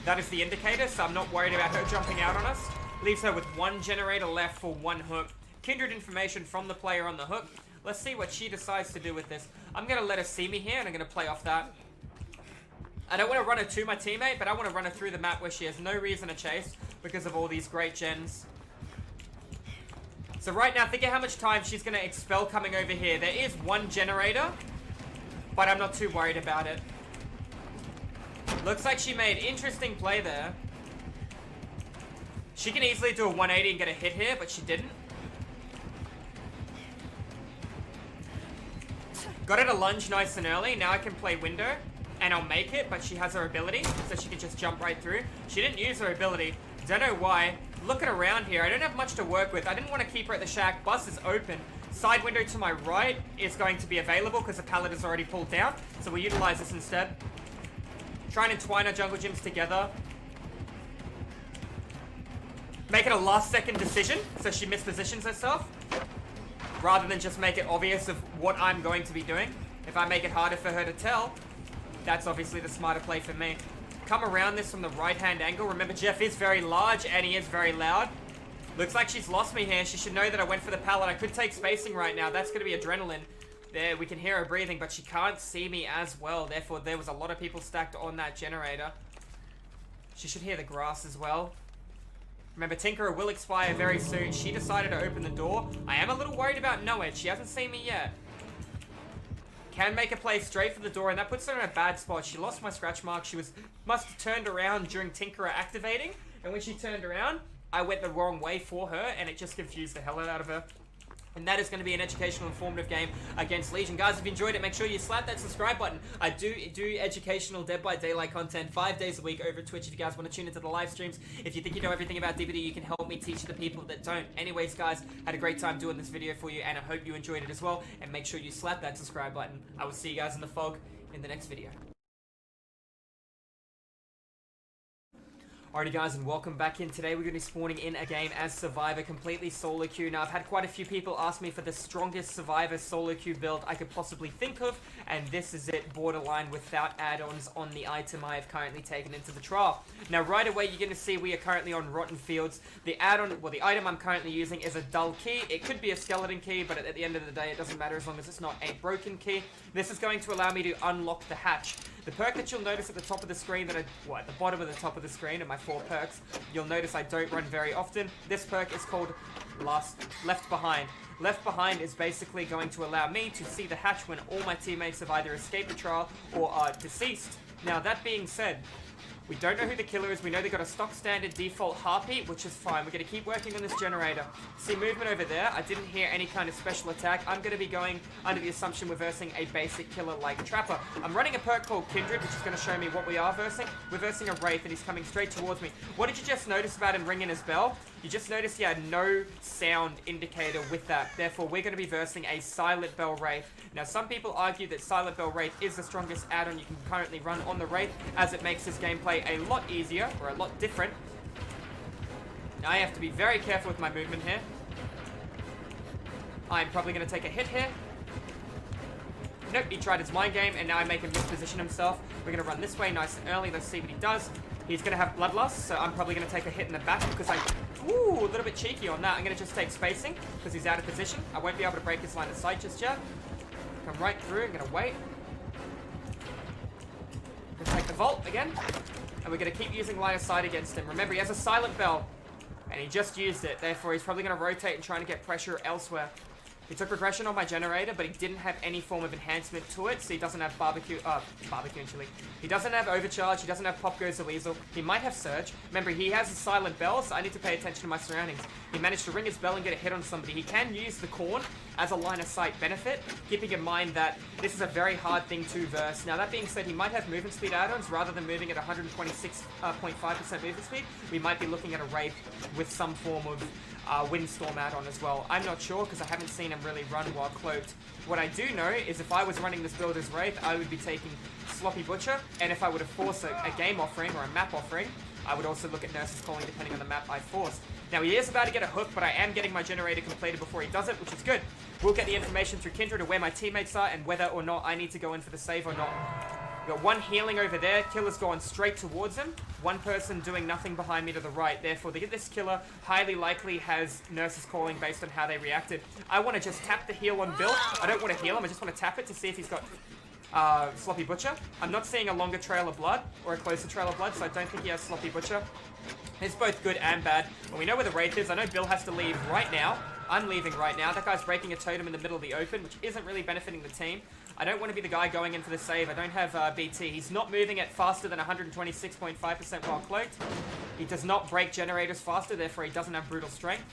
A: That is the indicator, so I'm not worried about her jumping out on us. Leaves her with 1 generator left for 1 hook. Kindred information from the player on the hook. Let's see what she decides to do with this. I'm going to let her see me here, and I'm going to play off that. I don't want to run her to my teammate, but I want to run her through the map where she has no reason to chase because of all these great gens. So right now, think of how much time she's going to expel coming over here. There is 1 generator, but I'm not too worried about it. Looks like she made interesting play there. She can easily do a 180 and get a hit here, but she didn't. Got her to lunge nice and early. Now I can play window, and I'll make it, but she has her ability, so she can just jump right through. She didn't use her ability. Don't know why. Looking around here, I don't have much to work with. I didn't want to keep her at the shack. Bus is open. Side window to my right is going to be available because the pallet is already pulled down. So we'll utilize this instead. Try and entwine our jungle gyms together. Make it a last second decision, so she mispositions herself. Rather than just make it obvious of what I'm going to be doing. If I make it harder for her to tell, that's obviously the smarter play for me. Come around this from the right-hand angle. Remember, Jeff is very large and he is very loud. Looks like she's lost me here. She should know that I went for the pallet. I could take spacing right now. That's going to be adrenaline. There, we can hear her breathing, but she can't see me as well. Therefore, there was a lot of people stacked on that generator. She should hear the grass as well. Remember, Tinkerer will expire very soon. She decided to open the door. I am a little worried about Noah. She hasn't seen me yet. Can make a play straight for the door, and that puts her in a bad spot. She lost my scratch mark. She must have turned around during Tinkerer activating, and when she turned around, I went the wrong way for her, and it just confused the hell out of her. And that is going to be an educational, informative game against Legion. Guys, if you enjoyed it, make sure you slap that subscribe button. I do educational Dead by Daylight content 5 days a week over Twitch if you guys want to tune into the live streams. If you think you know everything about DBD, you can help me teach the people that don't. Anyways, guys, had a great time doing this video for you, and I hope you enjoyed it as well. And make sure you slap that subscribe button. I will see you guys in the fog in the next video. Alrighty guys, and welcome back in. Today we're going to be spawning in a game as Survivor, completely solo queue. Now I've had quite a few people ask me for the strongest Survivor solo queue build I could possibly think of, and this is it, borderline without add-ons on the item I have currently taken into the trial. Now right away you're going to see we are currently on Rotten Fields. The add-on, well the item I'm currently using is a dull key. It could be a skeleton key, but at the end of the day it doesn't matter as long as it's not a broken key. This is going to allow me to unlock the hatch. The perk that you'll notice at the top of the screen, at the bottom of the top of the screen, and my 4 perks. You'll notice I don't run very often. This perk is called Left Behind. Left Behind is basically going to allow me to see the hatch when all my teammates have either escaped the trial or are deceased. Now, that being said, we don't know who the killer is. We know they got a stock standard default Harpy, which is fine. We're going to keep working on this generator. See movement over there? I didn't hear any kind of special attack. I'm going to be going under the assumption we're versing a basic killer like Trapper. I'm running a perk called Kindred, which is going to show me what we are versing. We're versing a Wraith, and he's coming straight towards me. What did you just notice about him ringing his bell? You just noticed he had no sound indicator with that. Therefore, we're going to be versing a Silent Bell Wraith. Now, some people argue that Silent Bell Wraith is the strongest add-on you can currently run on the Wraith, as it makes his gameplay a lot easier, or a lot different. Now, I have to be very careful with my movement here. I'm probably going to take a hit here. Nope, he tried his mind game, and now I make him misposition himself. We're going to run this way nice and early. Let's see what he does. He's going to have Bloodlust, so I'm probably going to take a hit in the back because Ooh, a little bit cheeky on that. I'm going to just take spacing because he's out of position. I won't be able to break his line of sight just yet. Come right through. I'm going to wait. Going to take the Vault again. And we're going to keep using line of sight against him. Remember, he has a Silent Bell. And he just used it. Therefore, he's probably going to rotate and try to get pressure elsewhere. He took regression on my generator, but he didn't have any form of enhancement to it, so he doesn't have barbecue and chili. He doesn't have overcharge, he doesn't have pop goes the weasel. He might have surge. Remember, he has a silent bell, so I need to pay attention to my surroundings. He managed to ring his bell and get a hit on somebody. He can use the corn as a line of sight benefit, keeping in mind that this is a very hard thing to verse. Now, that being said, he might have movement speed add-ons. Rather than moving at 126.5% movement speed, we might be looking at a Wraith with some form of Windstorm add-on as well. I'm not sure because I haven't seen him really run while cloaked. What I do know is if I was running this build as Wraith, I would be taking Sloppy Butcher, and if I were to force a game offering or a map offering, I would also look at Nurse's Calling depending on the map I force. Now, he is about to get a hook, but I am getting my generator completed before he does it, which is good. We'll get the information through Kindred of where my teammates are and whether or not I need to go in for the save or not. We've got one healing over there. Killer's gone straight towards him. One person doing nothing behind me to the right. Therefore, this killer highly likely has Nurse's Calling based on how they reacted. I want to just tap the heal on Bill. I don't want to heal him. I just want to tap it to see if he's got Sloppy Butcher. I'm not seeing a longer trail of blood or a closer trail of blood, so I don't think he has Sloppy Butcher. It's both good and bad. But we know where the Wraith is. I know Bill has to leave right now. I'm leaving right now. That guy's breaking a totem in the middle of the open, which isn't really benefiting the team. I don't want to be the guy going in for the save. I don't have BT. He's not moving at faster than 126.5% while cloaked. He does not break generators faster, therefore he doesn't have brutal strength.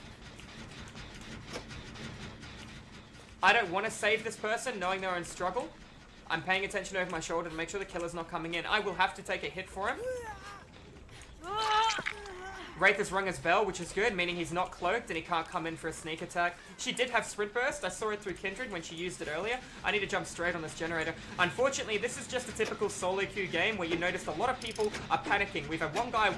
A: I don't want to save this person knowing they're in struggle. I'm paying attention over my shoulder to make sure the killer's not coming in. I will have to take a hit for him. Wraith has rung his bell, which is good, meaning he's not cloaked and he can't come in for a sneak attack. She did have Sprint Burst. I saw it through Kindred when she used it earlier. I need to jump straight on this generator. Unfortunately, this is just a typical solo queue game where you noticed a lot of people are panicking. We've had one guy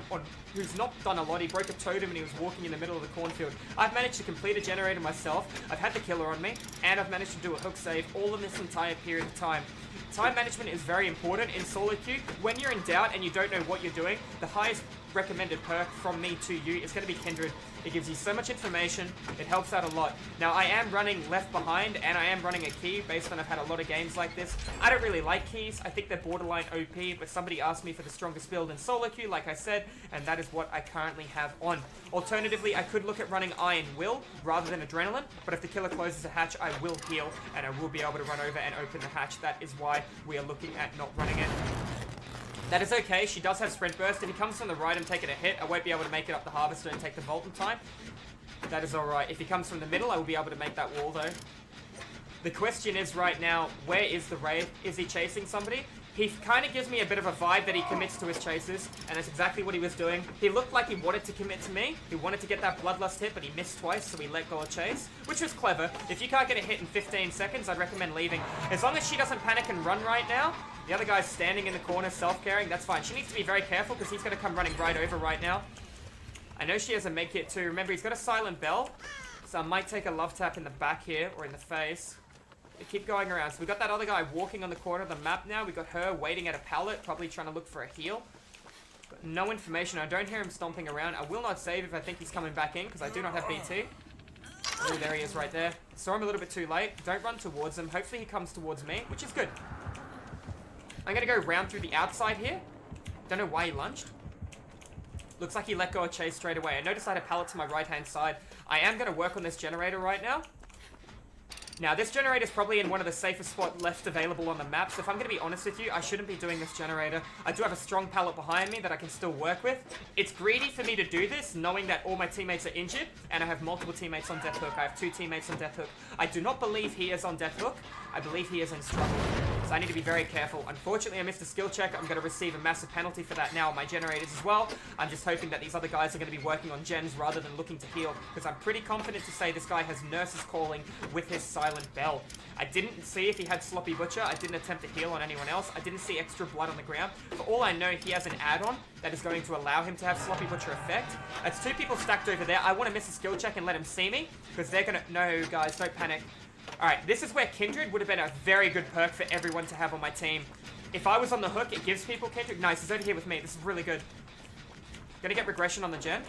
A: who's not done a lot. He broke a totem and he was walking in the middle of the cornfield. I've managed to complete a generator myself. I've had the killer on me, and I've managed to do a hook save all in this entire period of time. Time management is very important in solo queue. When you're in doubt and you don't know what you're doing, the highest recommended perk from me to you is going to be Kindred. It gives you so much information. It helps out a lot. Now, I am running Left Behind, and I am running a key based on I've had a lot of games like this. I don't really like keys. I think they're borderline OP, but somebody asked me for the strongest build in solo queue, like I said, and that is what I currently have on. Alternatively, I could look at running Iron Will rather than Adrenaline, but if the killer closes a hatch, I will heal, and I will be able to run over and open the hatch. That is why we are looking at not running it. That is okay. She does have Sprint Burst. If he comes from the right and taking a hit, I won't be able to make it up the Harvester and take the Vault in time. That is alright. If he comes from the middle, I will be able to make that wall, though. The question is right now, where is the Wraith? Is he chasing somebody? He kind of gives me a bit of a vibe that he commits to his chases, and that's exactly what he was doing. He looked like he wanted to commit to me. He wanted to get that Bloodlust hit, but he missed twice, so he let go of chase, which was clever. If you can't get a hit in 15 seconds, I'd recommend leaving. As long as she doesn't panic and run right now, the other guy's standing in the corner self-carrying, that's fine. She needs to be very careful because he's going to come running right over right now. I know she has a med kit too. Remember, he's got a Silent Bell, so I might take a love tap in the back here, or in the face. Keep going around. So we got that other guy walking on the corner of the map now. We got her waiting at a pallet, probably trying to look for a heal. Got no information. I don't hear him stomping around. I will not save if I think he's coming back in, because I do not have BT. Oh, there he is right there. Saw him a little bit too late. Don't run towards him. Hopefully he comes towards me, which is good. I'm going to go round through the outside here. Don't know why he lunged. Looks like he let go of chase straight away. I noticed I had a pallet to my right-hand side. I am going to work on this generator right now. Now, this generator is probably in one of the safest spots left available on the map, so if I'm going to be honest with you, I shouldn't be doing this generator. I do have a strong pallet behind me that I can still work with. It's greedy for me to do this, knowing that all my teammates are injured, and I have multiple teammates on death hook. I have 2 teammates on death hook. I do not believe he is on death hook. I believe he is in struggle. So I need to be very careful. Unfortunately, I missed a skill check. I'm going to receive a massive penalty for that now on my generators as well. I'm just hoping that these other guys are going to be working on gens rather than looking to heal, because I'm pretty confident to say this guy has nurses calling with his silent bell. I didn't see if he had Sloppy Butcher. I didn't attempt to heal on anyone else. I didn't see extra blood on the ground. For all I know, he has an add-on that is going to allow him to have Sloppy Butcher effect. That's 2 people stacked over there. I want to miss a skill check and let him see me, because they're going to... No, guys, don't panic. Alright, this is where Kindred would have been a very good perk for everyone to have on my team. If I was on the hook, it gives people Kindred. Nice, he's over here with me. This is really good. Gonna get regression on the gen.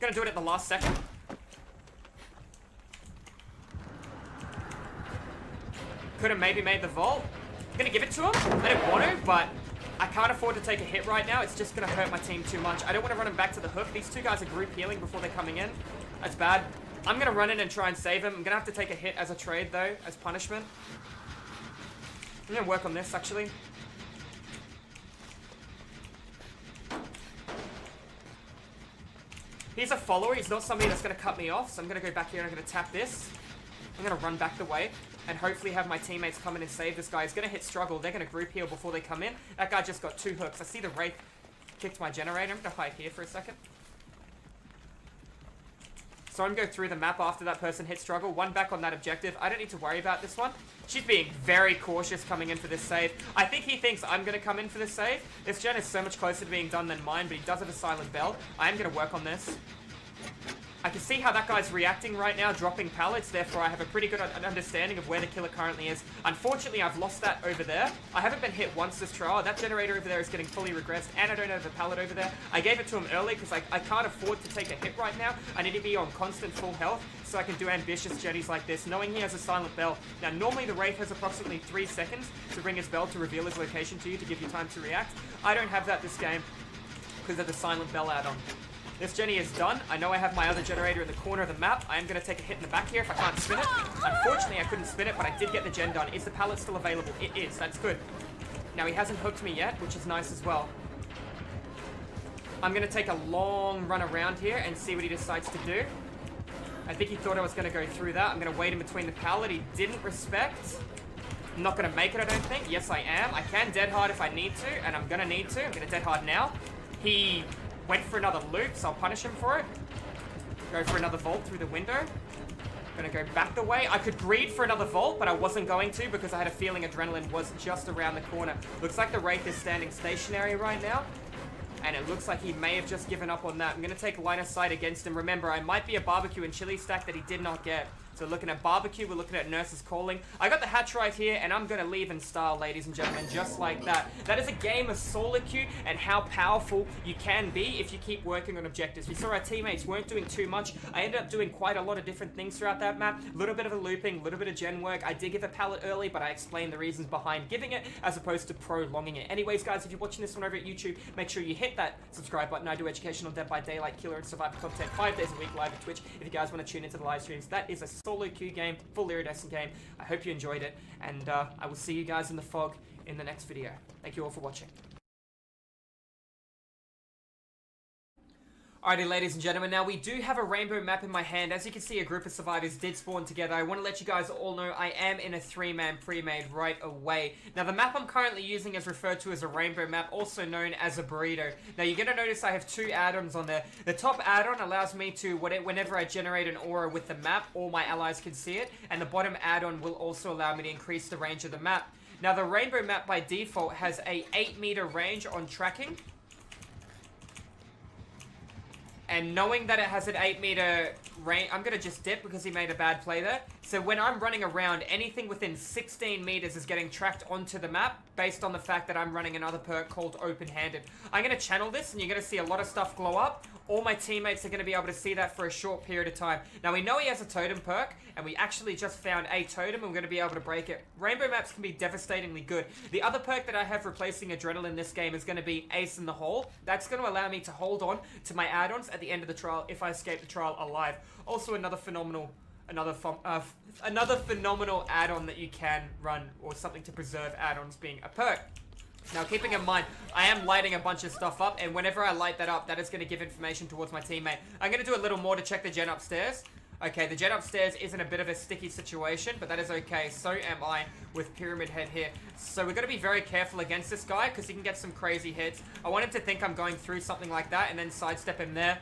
A: Gonna do it at the last second. Could have maybe made the vault. Gonna give it to him. I didn't want to, but I can't afford to take a hit right now. It's just gonna hurt my team too much. I don't want to run him back to the hook. These 2 guys are group healing before they're coming in. That's bad. I'm going to run in and try and save him. I'm going to have to take a hit as a trade, though, as punishment. I'm going to work on this, actually. He's a follower. He's not somebody that's going to cut me off, so I'm going to go back here and I'm going to tap this. I'm going to run back the way and hopefully have my teammates come in and save this guy. He's going to hit struggle. They're going to group heal before they come in. That guy just got 2 hooks. I see the Wraith kicked my generator. I'm going to hide here for a second. So I'm going to go through the map after that person hit struggle. 1 back on that objective. I don't need to worry about this one. She's being very cautious coming in for this save. I think he thinks I'm going to come in for this save. This gen is so much closer to being done than mine, but he does have a silent bell. I am going to work on this. I can see how that guy's reacting right now, dropping pallets. Therefore, I have a pretty good understanding of where the killer currently is. Unfortunately, I've lost that over there. I haven't been hit once this trial. That generator over there is getting fully regressed, and I don't have a pallet over there. I gave it to him early because I can't afford to take a hit right now. I need to be on constant full health so I can do ambitious jetties like this, knowing he has a silent bell. Now, normally the Wraith has approximately 3 seconds to ring his bell to reveal his location to you to give you time to react. I don't have that this game because of the silent bell add-on. This Jenny is done. I know I have my other generator in the corner of the map. I am going to take a hit in the back here if I can't spin it. Unfortunately, I couldn't spin it, but I did get the gen done. Is the pallet still available? It is. That's good. Now, he hasn't hooked me yet, which is nice as well. I'm going to take a long run around here and see what he decides to do. I think he thought I was going to go through that. I'm going to wait in between the pallet. He didn't respect. I'm not going to make it, I don't think. Yes, I am. I can dead hard if I need to, and I'm going to need to. I'm going to dead hard now. He went for another loop, so I'll punish him for it. Go for another vault through the window. Gonna go back the way. I could greed for another vault, but I wasn't going to because I had a feeling adrenaline was just around the corner. Looks like the Wraith is standing stationary right now. And it looks like he may have just given up on that. I'm gonna take line of sight against him. Remember, I might be a barbecue and chili stack that he did not get. So looking at barbecue, we're looking at nurses calling. I got the hatch right here, and I'm gonna leave in style, ladies and gentlemen, just like that. That is a game of solo queue and how powerful you can be if you keep working on objectives. We saw our teammates weren't doing too much. I ended up doing quite a lot of different things throughout that map. A little bit of a looping, a little bit of gen work. I did give a pallet early, but I explained the reasons behind giving it as opposed to prolonging it. Anyways, guys, if you're watching this one over at YouTube, make sure you hit that subscribe button. I do educational Dead by Daylight, killer, and survival content 5 days a week live at Twitch. If you guys want to tune into the live streams, that is a solo queue game, full iridescent game. I hope you enjoyed it, and I will see you guys in the fog in the next video. Thank you all for watching. Alrighty, ladies and gentlemen, now we do have a rainbow map in my hand. As you can see, a group of survivors did spawn together. I want to let you guys all know I am in a 3-man pre-made right away. Now, the map I'm currently using is referred to as a rainbow map, also known as a burrito. Now, you're going to notice I have 2 add-ons on there. The top add-on allows me to, whenever I generate an aura with the map, all my allies can see it. And the bottom add-on will also allow me to increase the range of the map. Now, the rainbow map by default has a 8-meter range on tracking. And knowing that it has an 8-meter range, I'm going to just dip because he made a bad play there. So when I'm running around, anything within 16 meters is getting tracked onto the map based on the fact that I'm running another perk called Open-Handed. I'm going to channel this and you're going to see a lot of stuff glow up. all my teammates are going to be able to see that for a short period of time. Now, we know he has a totem perk, and we actually just found a totem, and we're going to be able to break it. Rainbow maps can be devastatingly good. The other perk that I have replacing Adrenaline this game is going to be Ace in the Hole. That's going to allow me to hold on to my add-ons at the end of the trial if I escape the trial alive. Also, another phenomenal add-on that you can run, or something to preserve add-ons being a perk. Now, keeping in mind, I am lighting a bunch of stuff up, and whenever I light that up, that is going to give information towards my teammate. I'm going to do a little more to check the gen upstairs. Okay, the gen upstairs is in a bit of a sticky situation, but that is okay. So am I with Pyramid Head here. So we're going to be very careful against this guy, because he can get some crazy hits. I want him to think I'm going through something like that, and then sidestep him there.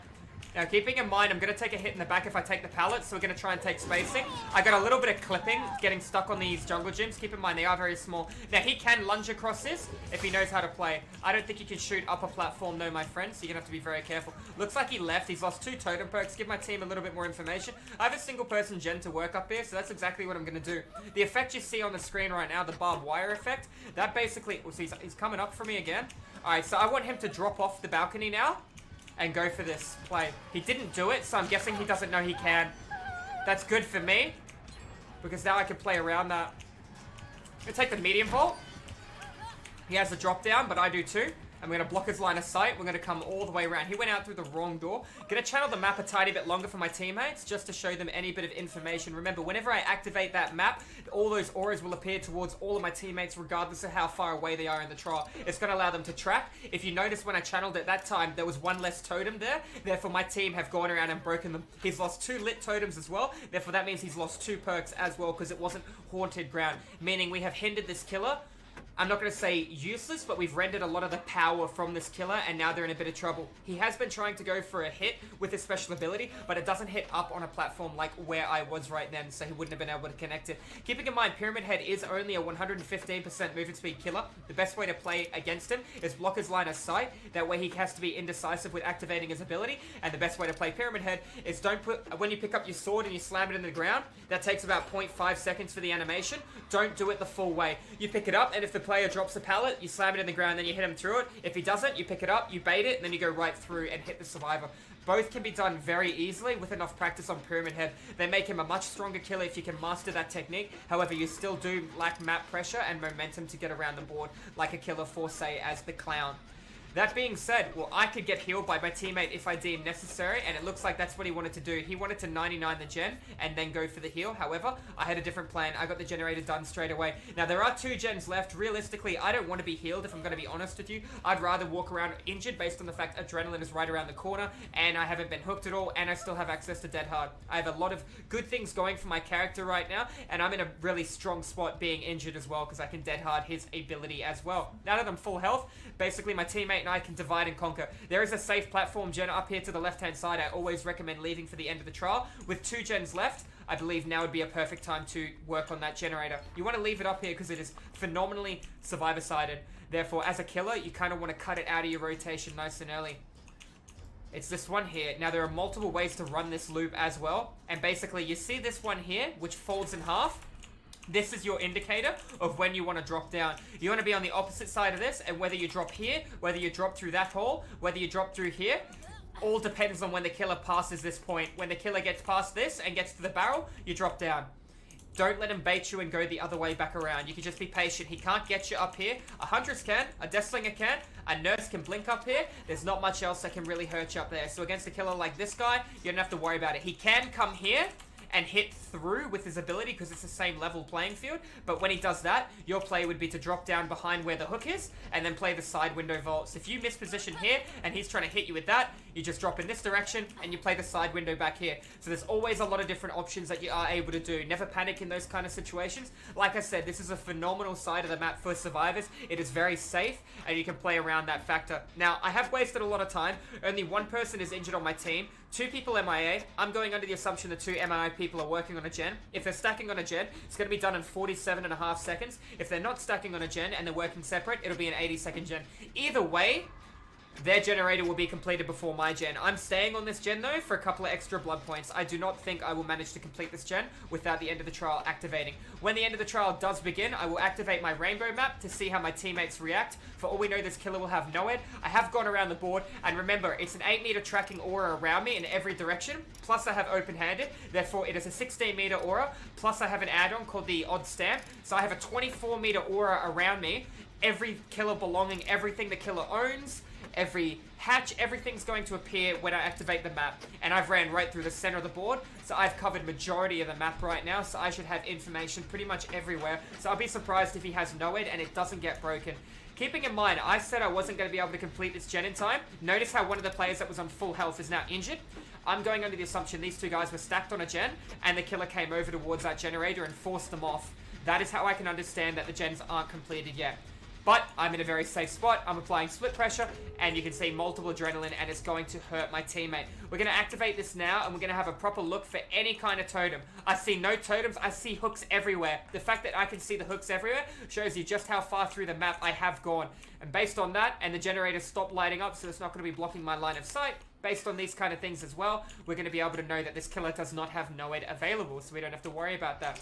A: Now, keeping in mind, I'm going to take a hit in the back if I take the pallet, so we're going to try and take spacing. I got a little bit of clipping, getting stuck on these jungle gyms. Keep in mind, they are very small. Now, he can lunge across this if he knows how to play. I don't think you can shoot up a platform, though, my friend, so you're going to have to be very careful. Looks like he left. He's lost 2 totem perks. Give my team a little bit more information. I have a single-person gen to work up here, so that's exactly what I'm going to do. The effect you see on the screen right now, the barbed wire effect, that basically... Oh, so he's coming up for me again. All right, so I want him to drop off the balcony now and go for this play. He didn't do it, so I'm guessing he doesn't know he can. That's good for me, because now I can play around that. I'm going to take the medium vault. He has the drop down, but I do too. I'm going to block his line of sight. We're going to come all the way around. He went out through the wrong door. Going to channel the map a tiny bit longer for my teammates, just to show them any bit of information. Remember, whenever I activate that map, all those auras will appear towards all of my teammates, regardless of how far away they are in the trial. It's going to allow them to track. If you notice, when I channeled at that time, there was 1 less totem there. Therefore, my team have gone around and broken them. He's lost 2 lit totems as well. Therefore, that means he's lost 2 perks as well, because it wasn't haunted ground. Meaning we have hindered this killer. I'm not going to say useless, but we've rendered a lot of the power from this killer, and now they're in a bit of trouble. He has been trying to go for a hit with his special ability, but it doesn't hit up on a platform like where I was right then, so he wouldn't have been able to connect it. Keeping in mind, Pyramid Head is only a 115% movement speed killer. The best way to play against him is block his line of sight. That way he has to be indecisive with activating his ability, and the best way to play Pyramid Head is when you pick up your sword and you slam it in the ground, that takes about 0.5 seconds for the animation. Don't do it the full way. You pick it up, and if the player drops a pallet, you slam it in the ground, then you hit him through it. If he doesn't, you pick it up, you bait it, and then you go right through and hit the survivor. Both can be done very easily with enough practice on Pyramid Head. They make him a much stronger killer if you can master that technique. However, you still do lack map pressure and momentum to get around the board like a killer for, say, as the Clown. That being said, well, I could get healed by my teammate if I deem necessary, and it looks like that's what he wanted to do. He wanted to 99 the gen and then go for the heal. However, I had a different plan. I got the generator done straight away. Now, there are 2 gens left. Realistically, I don't want to be healed if I'm going to be honest with you. I'd rather walk around injured based on the fact Adrenaline is right around the corner, and I haven't been hooked at all, and I still have access to Dead Hard. I have a lot of good things going for my character right now, and I'm in a really strong spot being injured as well, because I can Dead Hard his ability as well. Now that I'm full health, basically my teammate and I can divide and conquer. There is a safe platform gen up here to the left-hand side. I always recommend leaving for the end of the trial. With 2 gens left, I believe now would be a perfect time to work on that generator. You want to leave it up here because it is phenomenally survivor-sided. Therefore, as a killer, you kind of want to cut it out of your rotation nice and early. It's this one here. Now, there are multiple ways to run this loop as well. And basically, you see this one here, which folds in half. This is your indicator of when you want to drop down. You want to be on the opposite side of this, and whether you drop here, whether you drop through that hole, whether you drop through here, all depends on when the killer passes this point. When the killer gets past this and gets to the barrel, you drop down. Don't let him bait you and go the other way back around. You can just be patient. He can't get you up here. A Huntress can, a Deathslinger can, a Nurse can blink up here. There's not much else that can really hurt you up there. So against a killer like this guy, you don't have to worry about it. He can come here and hit through with his ability because it's the same level playing field, but when he does that, your play would be to drop down behind where the hook is and then play the side window vaults. If you miss position here and he's trying to hit you with that, you just drop in this direction and you play the side window back here. So there's always a lot of different options that you are able to do. Never panic in those kind of situations. Like I said, this is a phenomenal side of the map for survivors. It is very safe and you can play around that factor. Now, I have wasted a lot of time. Only 1 person is injured on my team. 2 people MIA. I'm going under the assumption that 2 MIA people are working on a gen. If they're stacking on a gen, it's going to be done in 47.5 seconds. If they're not stacking on a gen and they're working separate, it'll be an 80-second gen. Either way, their generator will be completed before my gen. I'm staying on this gen though for a couple of extra blood points. I do not think I will manage to complete this gen without the end of the trial activating. When the end of the trial does begin, I will activate my rainbow map to see how my teammates react. For all we know, this killer will have no ed. I have gone around the board, and remember, it's an 8 meter tracking aura around me in every direction, plus I have open-handed, therefore it is a 16 meter aura, plus I have an add-on called the odd stamp, so I have a 24 meter aura around me. Every killer belonging, everything the killer owns, every hatch, everything's going to appear when I activate the map. And I've ran right through the center of the board, so I've covered majority of the map right now, so I should have information pretty much everywhere. So I'll be surprised if he has no ed and it doesn't get broken. Keeping in mind, I said I wasn't going to be able to complete this gen in time. Notice how one of the players that was on full health is now injured. I'm going under the assumption these two guys were stacked on a gen, and the killer came over towards that generator and forced them off. That is how I can understand that the gens aren't completed yet. But I'm in a very safe spot. I'm applying split pressure, and you can see multiple adrenaline, and it's going to hurt my teammate. We're going to activate this now, and we're going to have a proper look for any kind of totem. I see no totems. I see hooks everywhere. The fact that I can see the hooks everywhere shows you just how far through the map I have gone. And based on that, and the generator stopped lighting up, so it's not going to be blocking my line of sight, based on these kind of things as well, we're going to be able to know that this killer does not have no ed available, so we don't have to worry about that.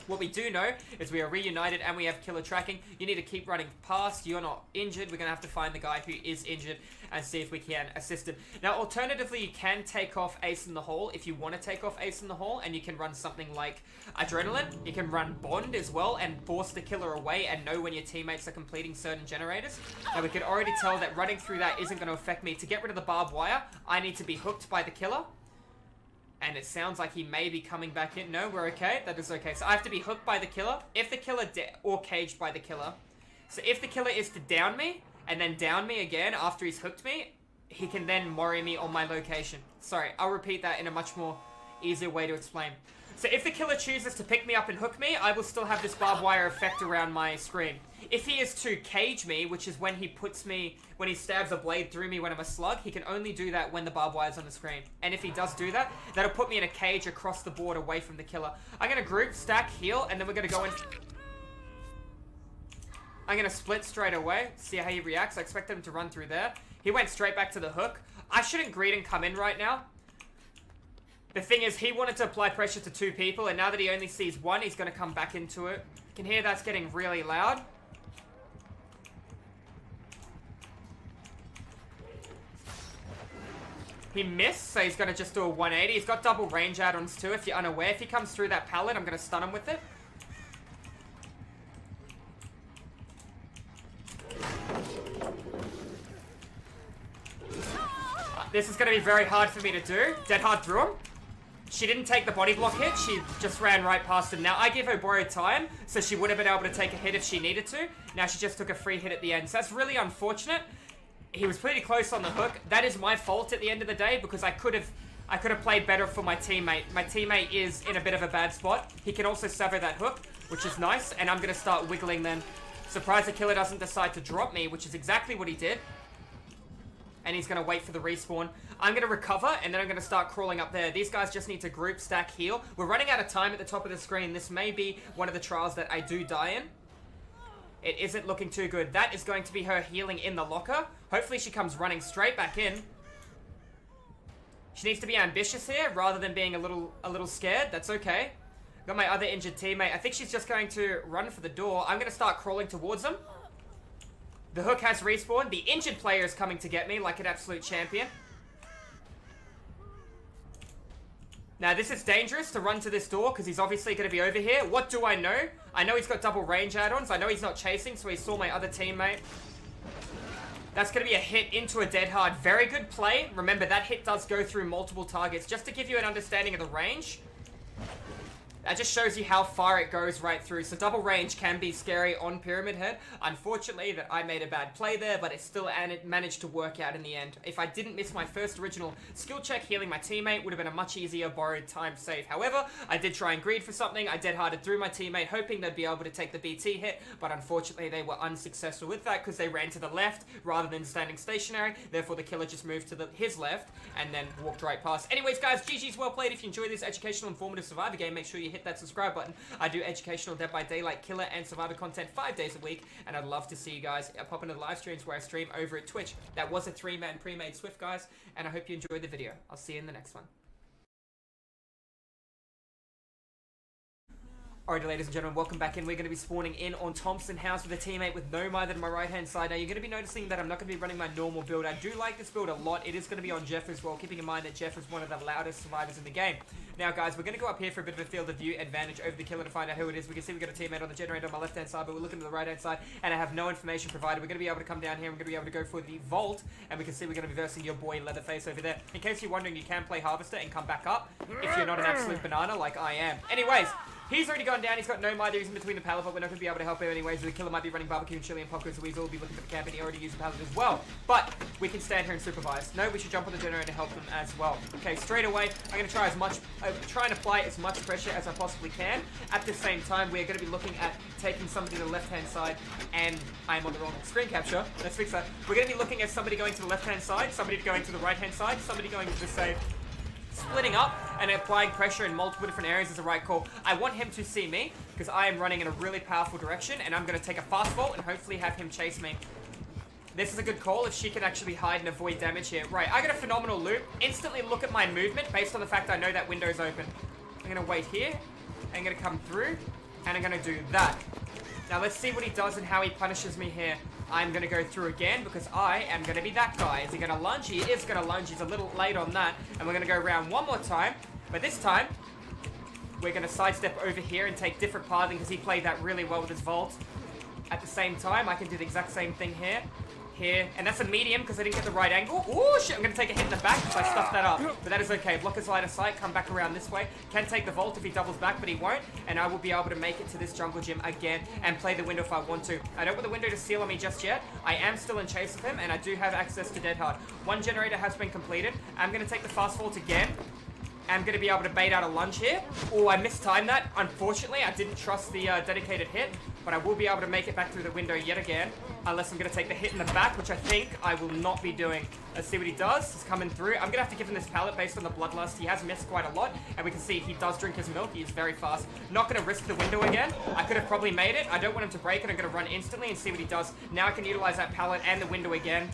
A: What we do know is we are reunited and we have killer tracking. You need to keep running past. You're not injured. We're going to have to find the guy who is injured and see if we can assist him. Now, alternatively, you can take off Ace in the Hole if you want to take off Ace in the Hole, and you can run something like Adrenaline. You can run Bond as well and force the killer away and know when your teammates are completing certain generators. Now, we can already tell that running through that isn't going to affect me. To get rid of the barbed wire, I need to be hooked by the killer. And it sounds like he may be coming back in. No, we're okay. That is okay. So I have to be hooked by the killer. If the killer or caged by the killer. So if the killer is to down me and then down me again after he's hooked me, he can then mori me on my location. Sorry, I'll repeat that in a much more easier way to explain. So if the killer chooses to pick me up and hook me, I will still have this barbed wire effect around my screen. If he is to cage me, which is when he when he stabs a blade through me when I'm a slug, he can only do that when the barbed wire is on the screen. And if he does do that, that'll put me in a cage across the board away from the killer. I'm going to group, stack, heal, and then we're going to go in. I'm going to split straight away, see how he reacts. I expect him to run through there. He went straight back to the hook. I shouldn't greed and come in right now. The thing is, he wanted to apply pressure to 2 people, and now that he only sees 1, he's going to come back into it. You can hear that's getting really loud. He missed, so he's going to just do a 180. He's got double range add-ons too, if you're unaware. If he comes through that pallet, I'm going to stun him with it. This is going to be very hard for me to do. Dead hard through him. She didn't take the body block hit. She just ran right past him. Now, I give her borrowed time, so she would have been able to take a hit if she needed to. Now, she just took a free hit at the end. So that's really unfortunate. He was pretty close on the hook. That is my fault at the end of the day, because I could have played better for my teammate. My teammate is in a bit of a bad spot. He can also sever that hook, which is nice, and I'm going to start wiggling then. Surprised the killer doesn't decide to drop me, which is exactly what he did. And he's going to wait for the respawn. I'm going to recover, and then I'm going to start crawling up there. These guys just need to group, stack, heal. We're running out of time at the top of the screen. This may be one of the trials that I do die in. It isn't looking too good. That is going to be her healing in the locker. Hopefully she comes running straight back in. She needs to be ambitious here, rather than being a little scared. That's okay. Got my other injured teammate. I think she's just going to run for the door. I'm going to start crawling towards them. The hook has respawned. The injured player is coming to get me like an absolute champion. Now, this is dangerous to run to this door because he's obviously going to be over here. What do I know? I know he's got double range add-ons. I know he's not chasing, so he saw my other teammate. That's going to be a hit into a dead hard. Very good play. Remember, that hit does go through multiple targets. Just to give you an understanding of the range, that just shows you how far it goes right through. So double range can be scary on Pyramid Head. Unfortunately, that I made a bad play there, but it still managed to work out in the end. If I didn't miss my first original skill check, healing my teammate would have been a much easier borrowed time save. However, I did try and greed for something. I dead-hearted through my teammate, hoping they'd be able to take the BT hit, but unfortunately, they were unsuccessful with that because they ran to the left rather than standing stationary. Therefore, the killer just moved to his left and then walked right past. Anyways, guys, GG's well played. If you enjoyed this educational, informative Survivor game, make sure you hit hit that subscribe button. I do educational Dead by Daylight, killer, and survivor content 5 days a week, and I'd love to see you guys pop into the live streams where I stream over at Twitch. That was a 3-man pre-made Swift, guys, and I hope you enjoyed the video. I'll see you in the next one. Alrighty, ladies and gentlemen, welcome back in. We're going to be spawning in on Thompson House with a teammate with no Mither on my right-hand side. Now, you're going to be noticing that I'm not going to be running my normal build. I do like this build a lot. It is going to be on Jeff as well, keeping in mind that Jeff is one of the loudest survivors in the game. Now, guys, we're going to go up here for a bit of a field of view advantage over the killer to find out who it is. We can see we've got a teammate on the generator on my left-hand side, but we're looking to the right-hand side, and I have no information provided. We're going to be able to come down here, and we're going to be able to go for the vault, and we can see we're going to be versing your boy Leatherface over there. In case you're wondering, you can play Harvester and come back up if you're not an absolute banana like I am. Anyways, he's already gone down. He's got no Mither. He's in between the pallet, but we're not going to be able to help him anyways. The killer might be running barbecue and chili and popcorn, so we'll be looking for the camp, and he already used the pallet as well. But we can stand here and supervise. No, we should jump on the generator to help them as well. Okay, straight away, I'm going to try and apply as much pressure as I possibly can. At the same time, we're going to be looking at taking somebody to the left-hand side, and I'm on the wrong screen capture. Let's fix that. We're going to be looking at somebody going to the left-hand side, somebody going to the right-hand side, somebody going to the safe. Splitting up and applying pressure in multiple different areas is the right call. I want him to see me because I am running in a really powerful direction, and I'm going to take a fast vault and hopefully have him chase me. This is a good call if she can actually hide and avoid damage here. Right, I got a phenomenal loop. Instantly look at my movement based on the fact I know that window's open. I'm going to wait here. I'm going to come through, and I'm going to do that. Now let's see what he does and how he punishes me here. I'm going to go through again because I am going to be that guy. Is he going to lunge? He is going to lunge. He's a little late on that. And we're going to go around one more time. But this time, we're going to sidestep over here and take different pathing because he played that really well with his vault. At the same time, I can do the exact same thing here. Here, and that's a medium because I didn't get the right angle. Oh shit, I'm going to take a hit in the back because I stuffed that up. But that is okay. Block his line of sight, come back around this way. Can take the vault if he doubles back, but he won't. And I will be able to make it to this jungle gym again and play the window if I want to. I don't want the window to seal on me just yet. I am still in chase of him, and I do have access to Dead Hard. One generator has been completed. I'm going to take the fast vault again. I'm going to be able to bait out a lunge here. Oh, I mistimed that. Unfortunately, I didn't trust the dedicated hit, but I will be able to make it back through the window yet again, unless I'm going to take the hit in the back, which I think I will not be doing. Let's see what he does. He's coming through. I'm going to have to give him this pallet based on the bloodlust. He has missed quite a lot, and we can see he does drink his milk. He is very fast. Not going to risk the window again. I could have probably made it. I don't want him to break it. I'm going to run instantly and see what he does. Now I can utilize that pallet and the window again.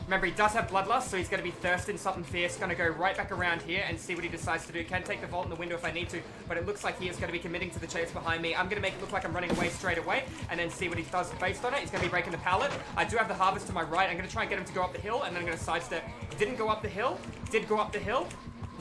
A: Remember, he does have bloodlust, so he's going to be thirsting something fierce. Going to go right back around here and see what he decides to do. Can take the vault in the window if I need to, but it looks like he is going to be committing to the chase behind me. I'm going to make it look like I'm running away straight away and then see what he does based on it. He's going to be breaking the pallet. I do have the harvest to my right. I'm going to try and get him to go up the hill, and then I'm going to sidestep. Didn't go up the hill. Did go up the hill.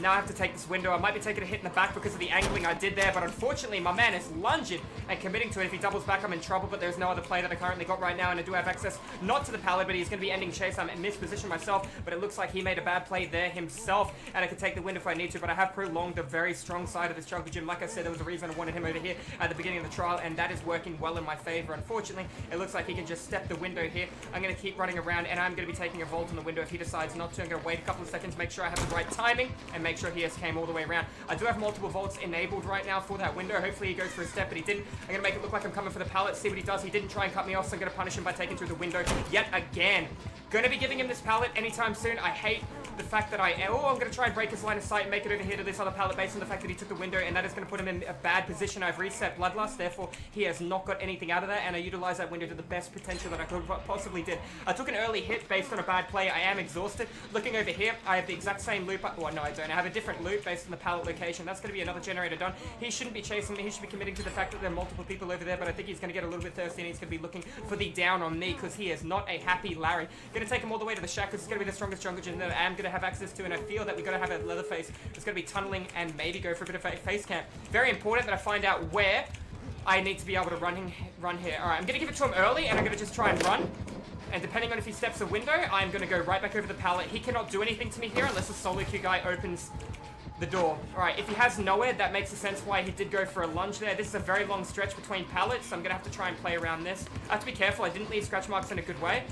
A: Now I have to take this window. I might be taking a hit in the back because of the angling I did there, but unfortunately my man is lunging and committing to it. If he doubles back, I'm in trouble, but there's no other play that I currently got right now, and I do have access not to the pallet, but he's going to be ending chase. I'm in misposition myself, but it looks like he made a bad play there himself, and I can take the window if I need to, but I have prolonged the very strong side of this jungle gym. Like I said, there was a reason I wanted him over here at the beginning of the trial, and that is working well in my favor. Unfortunately, it looks like he can just step the window here. I'm going to keep running around, and I'm going to be taking a vault on the window if he decides not to. I'm going to wait a couple of seconds, make sure I have the right timing, and make sure he has came all the way around. I do have multiple vaults enabled right now for that window. Hopefully he goes for a step, but he didn't. I'm going to make it look like I'm coming for the pallet, see what he does. He didn't try and cut me off, so I'm going to punish him by taking through the window yet again. Going to be giving him this pallet anytime soon. I hate the fact that I'm going to try and break his line of sight and make it over here to this other pallet based on the fact that he took the window, and that is going to put him in a bad position. I've reset Bloodlust, therefore he has not got anything out of that, and I utilized that window to the best potential that I could possibly did. I took an early hit based on a bad play. I am exhausted. Looking over here, I have the exact same loop. Well, no, I don't. I have a different loop based on the pallet location. That's going to be another generator done. He shouldn't be chasing me. He should be committing to the fact that there are multiple people over there, but I think he's going to get a little bit thirsty, and he's going to be looking for the down on me because he is not a happy Larry. Going to take him all the way to the shack because it's going to be the strongest jungle gym that I am going to have access to, and I feel that we're going to have a Leatherface that's going to be tunneling and maybe go for a bit of a face camp. Very important that I find out where I need to be able to run here. Alright, I'm going to give it to him early, and I'm going to just try and run. And depending on if he steps a window, I'm going to go right back over the pallet. He cannot do anything to me here unless the solo queue guy opens the door. Alright, if he has nowhere, that makes a sense why he did go for a lunge there. This is a very long stretch between pallets, so I'm going to have to try and play around this. I have to be careful. I didn't leave scratch marks in a good way.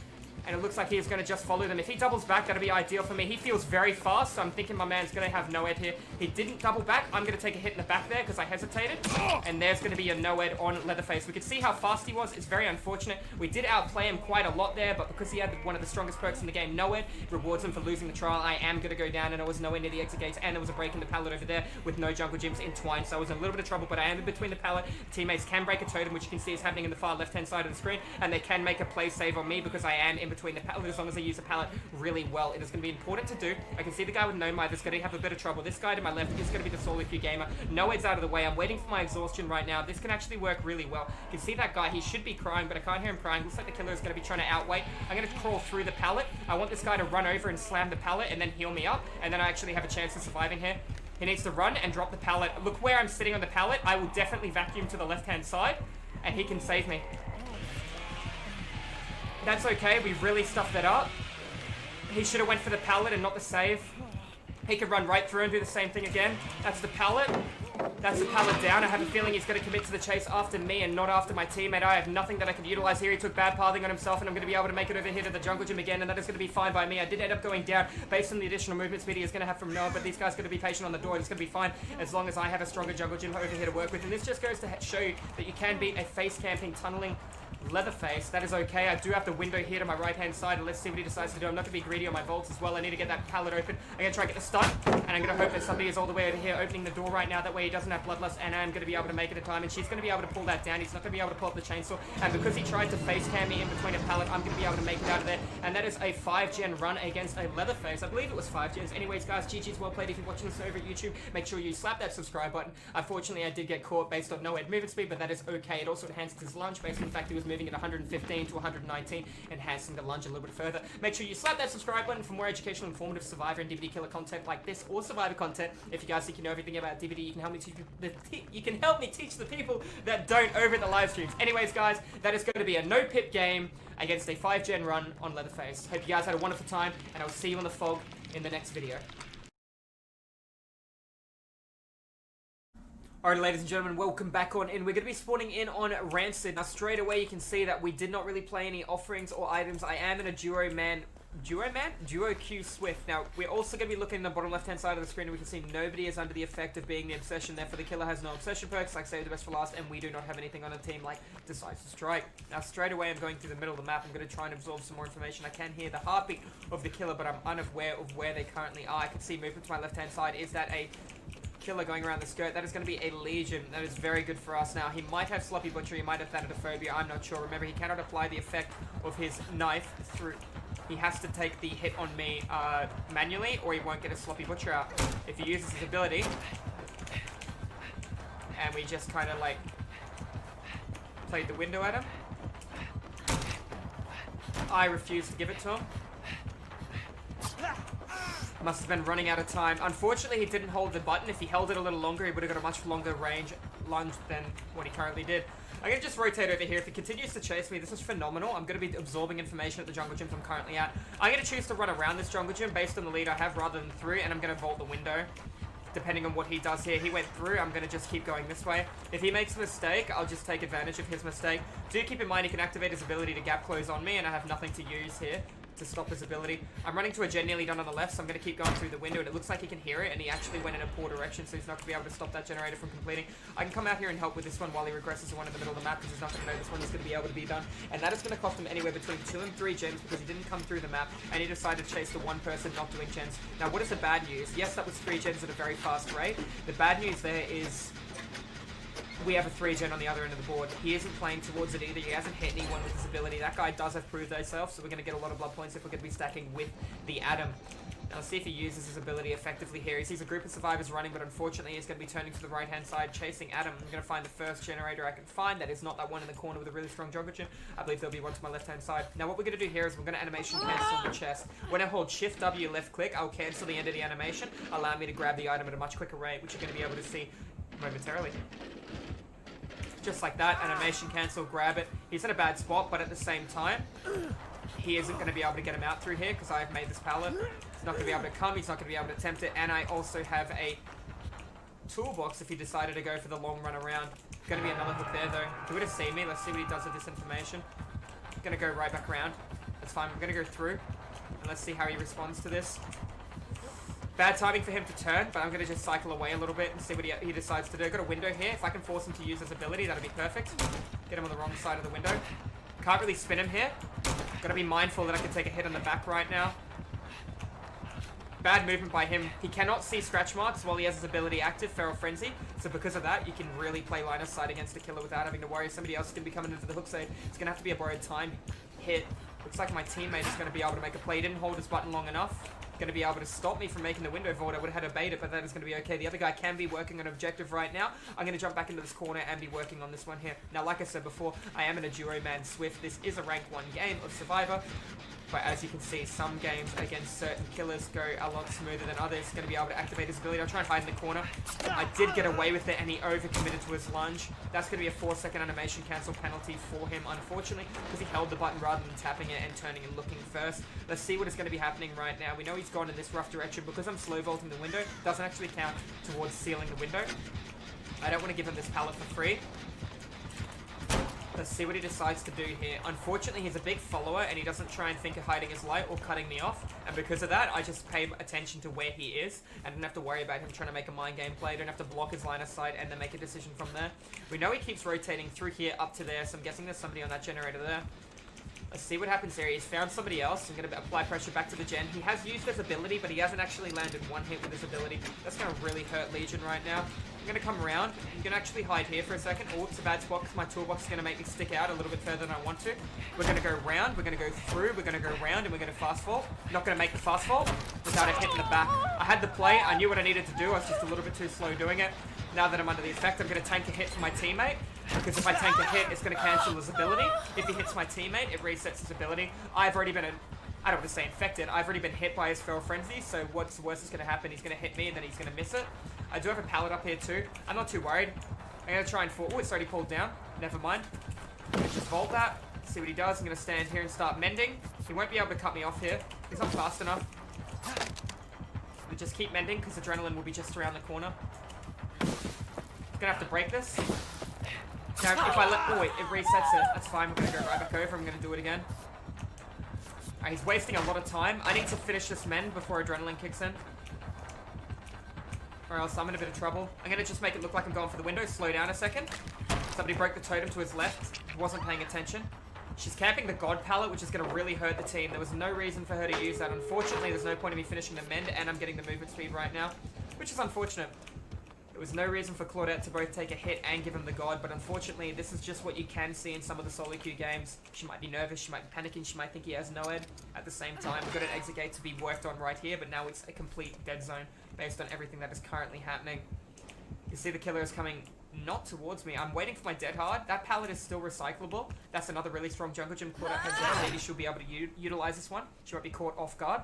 A: And it looks like he's going to just follow them. If he doubles back, that'll be ideal for me. He feels very fast, so I'm thinking my man's going to have no-ed here. He didn't double back. I'm going to take a hit in the back there because I hesitated. And there's going to be a no-ed on Leatherface. We could see how fast he was. It's very unfortunate. We did outplay him quite a lot there, but because he had one of the strongest perks in the game, no-ed, rewards him for losing the trial. I am going to go down, and I was nowhere near the exit gates, and there was a break in the pallet over there with no jungle gyms entwined, so I was in a little bit of trouble, but I am in between the pallet. Teammates can break a totem, which you can see is happening in the far left-hand side of the screen, and they can make a play save on me because I am in between the pallet. As long as I use the pallet really well, it is going to be important to do. I can see the guy with no might that's going to have a bit of trouble. This guy to my left is going to be the solo queue gamer. No ed's out of the way. I'm waiting for my exhaustion right now. This can actually work really well. You can see that guy. He should be crying, but I can't hear him crying. Looks like the killer is going to be trying to outweigh. I'm going to crawl through the pallet. I want this guy to run over and slam the pallet and then heal me up, and then I actually have a chance of surviving here. He needs to run and drop the pallet. Look where I'm sitting on the pallet. I will definitely vacuum to the left-hand side, and he can save me. That's okay. We really stuffed that up. He should have went for the pallet and not the save. He could run right through and do the same thing again. That's the pallet. That's the pallet down. I have a feeling he's going to commit to the chase after me and not after my teammate. I have nothing that I can utilize here. He took bad pathing on himself, and I'm going to be able to make it over here to the jungle gym again, and that is going to be fine by me. I did end up going down based on the additional movement speed he is going to have from Noah, but these guys are going to be patient on the door. It's going to be fine as long as I have a stronger jungle gym over here to work with. And this just goes to show you that you can be a face camping, tunneling Leatherface. That is okay. I do have the window here to my right-hand side, and let's see what he decides to do. I'm not going to be greedy on my volts as well. I need to get that pallet open. I'm going to try and get the stun, and I'm going to hope that somebody is all the way over here opening the door right now. That way he doesn't have bloodlust, and I'm going to be able to make it in time, and she's going to be able to pull that down. He's not going to be able to pull up the chainsaw, and because he tried to face cam me in between a pallet, I'm going to be able to make it out of there, and that is a 5-gen run against a Leatherface. I believe it was 5 gens. Anyways, guys, GG's well played. If you're watching this over at YouTube, make sure you slap that subscribe button. Unfortunately, I did get caught based on no-ed movement speed, but that is okay. It also enhanced his lunge based on the fact he was moving at 115 to 119, enhancing the lunge a little bit further. Make sure you slap that subscribe button for more educational, informative Survivor and DVD killer content like this, or Survivor content. If you guys think you know everything about DVD, you can help me teach the people that don't over the live streams. Anyways, guys, that is going to be a no-pip game against a 5-gen run on Leatherface. Hope you guys had a wonderful time, and I will see you on the fog in the next video. Alright, ladies and gentlemen, welcome back on in. We're going to be spawning in on Rancid. Now, straight away, you can see that we did not really play any offerings or items. I am in a duo Q Swift. Now, we're also going to be looking in the bottom left-hand side of the screen, and we can see nobody is under the effect of being the obsession. Therefore, the killer has no obsession perks, like save the best for last, and we do not have anything on a team like Decisive Strike. Now, straight away, I'm going through the middle of the map. I'm going to try and absorb some more information. I can hear the heartbeat of the killer, but I'm unaware of where they currently are. I can see movement to my left-hand side. Is that a killer going around the skirt? That is going to be a Legion. That is very good for us. Now, he might have Sloppy Butcher, he might have Thanatophobia, I'm not sure. Remember, he cannot apply the effect of his knife through. He has to take the hit on me manually, or he won't get a Sloppy Butcher out. If he uses his ability, and we just kind of like played the window at him, I refuse to give it to him. Must have been running out of time. Unfortunately, he didn't hold the button. If he held it a little longer, he would have got a much longer range lunge than what he currently did. I'm going to just rotate over here. If he continues to chase me, this is phenomenal. I'm going to be absorbing information at the jungle gyms I'm currently at. I'm going to choose to run around this jungle gym based on the lead I have rather than through, and I'm going to vault the window. Depending on what he does here. He went through, I'm going to just keep going this way. If he makes a mistake, I'll just take advantage of his mistake. Do keep in mind he can activate his ability to gap close on me, and I have nothing to use here to stop his ability. I'm running to a gen nearly done on the left, so I'm going to keep going through the window, and it looks like he can hear it, and he actually went in a poor direction, so he's not going to be able to stop that generator from completing. I can come out here and help with this one while he regresses to one in the middle of the map, because he's not going to know this one is going to be able to be done, and that is going to cost him anywhere between 2 and 3 gens, because he didn't come through the map, and he decided to chase the one person not doing gens. Now, what is the bad news? Yes, that was 3 gens at a very fast rate. The bad news there is we have a 3-gen on the other end of the board. He isn't playing towards it either. He hasn't hit anyone with his ability. That guy does have proved himself, so we're going to get a lot of blood points if we're going to be stacking with the Adam. Now, let's see if he uses his ability effectively here. He sees a group of survivors running, but unfortunately he's going to be turning to the right-hand side, chasing Adam. I'm going to find the first generator I can find. That is not that one in the corner with a really strong jungle gym. I believe there'll be one to my left-hand side. Now, what we're going to do here is we're going to animation cancel the chest. When I hold Shift-W left-click, I'll cancel the end of the animation, allow me to grab the item at a much quicker rate, which you're going to be able to see momentarily. Just like that, animation cancel, grab it. He's in a bad spot, but at the same time, he isn't going to be able to get him out through here because I've made this pallet. He's not going to be able to come, he's not going to be able to attempt it, and I also have a toolbox if he decided to go for the long run around. Going to be another hook there though. He would have seen me. Let's see what he does with this information. Going to go right back around. That's fine. I'm gonna go through. And let's see how he responds to this. Bad timing for him to turn, but I'm gonna just cycle away a little bit and see what he decides to do. I've got a window here. If I can force him to use his ability, that'll be perfect. Get him on the wrong side of the window. Can't really spin him here. Gotta be mindful that I can take a hit on the back right now. Bad movement by him. He cannot see scratch marks while he has his ability active, Feral Frenzy. So because of that, you can really play line of sight against a killer without having to worry. Somebody else is going to be coming into the hook side. It's going to have to be a borrowed time hit. Looks like my teammate is going to be able to make a play. He didn't hold his button long enough. Going to be able to stop me from making the window vault. I would have had to bait it, but that is going to be okay. The other guy can be working on objective right now. I'm going to jump back into this corner and be working on this one here. Now, like I said before, I am in a duo man Swift. This is a rank 1 game of Survivor. But as you can see, some games against certain killers go a lot smoother than others. Going to be able to activate his ability. I'll try and hide in the corner. I did get away with it, and he overcommitted to his lunge. That's going to be a 4-second animation cancel penalty for him, unfortunately, because he held the button rather than tapping it and turning and looking first. Let's see what is going to be happening right now. We know he's gone in this rough direction. Because I'm slow vaulting the window, doesn't actually count towards sealing the window. I don't want to give him this pallet for free. Let's see what he decides to do here. Unfortunately, he's a big follower, and he doesn't try and think of hiding his light or cutting me off. And because of that, I just pay attention to where he is. And don't have to worry about him trying to make a mind game play. Don't have to block his line of sight and then make a decision from there. We know he keeps rotating through here up to there, so I'm guessing there's somebody on that generator there. Let's see what happens here. He's found somebody else. I'm going to apply pressure back to the gen. He has used his ability, but he hasn't actually landed one hit with his ability. That's going to really hurt Legion right now. I'm going to come around. I'm going to actually hide here for a second. Oh, it's a bad spot because my toolbox is going to make me stick out a little bit further than I want to. We're going to go round. We're going to go through. We're going to go round, and we're going to fast fall. Not going to make the fast fall without a hit in the back. I had the play. I knew what I needed to do. I was just a little bit too slow doing it. Now that I'm under the effect, I'm going to tank a hit for my teammate. Because if I tank a hit, it's going to cancel his ability. If he hits my teammate, it resets his ability. I've already been, I don't want to say infected, I've already been hit by his Feral Frenzy, so what's worse is going to happen, he's going to hit me and then he's going to miss it. I do have a pallet up here too. I'm not too worried. I'm going to try and fall. Oh, it's already pulled down. Never mind. Let's just vault that. See what he does. I'm going to stand here and start mending. He won't be able to cut me off here. He's not fast enough. We just keep mending because adrenaline will be just around the corner. I'm going to have to break this. Now, if I let... Oh, wait, it resets it. That's fine. We're going to go right back over. I'm going to do it again. Alright, he's wasting a lot of time. I need to finish this mend before adrenaline kicks in. Or else I'm in a bit of trouble. I'm going to just make it look like I'm going for the window. Slow down a second. Somebody broke the totem to his left. Wasn't paying attention. She's camping the God pallet, which is going to really hurt the team. There was no reason for her to use that. Unfortunately, there's no point in me finishing the mend, and I'm getting the movement speed right now, which is unfortunate. There was no reason for Claudette to both take a hit and give him the God, but unfortunately, this is just what you can see in some of the solo queue games. She might be nervous, she might be panicking, she might think he has no ed. At the same time, we've got an exit gate to be worked on right here, but now it's a complete dead zone based on everything that is currently happening. You see the killer is coming not towards me. I'm waiting for my dead hard. That pallet is still recyclable. That's another really strong jungle gym. Claudette has that. Maybe she'll be able to utilize this one. She won't be caught off guard.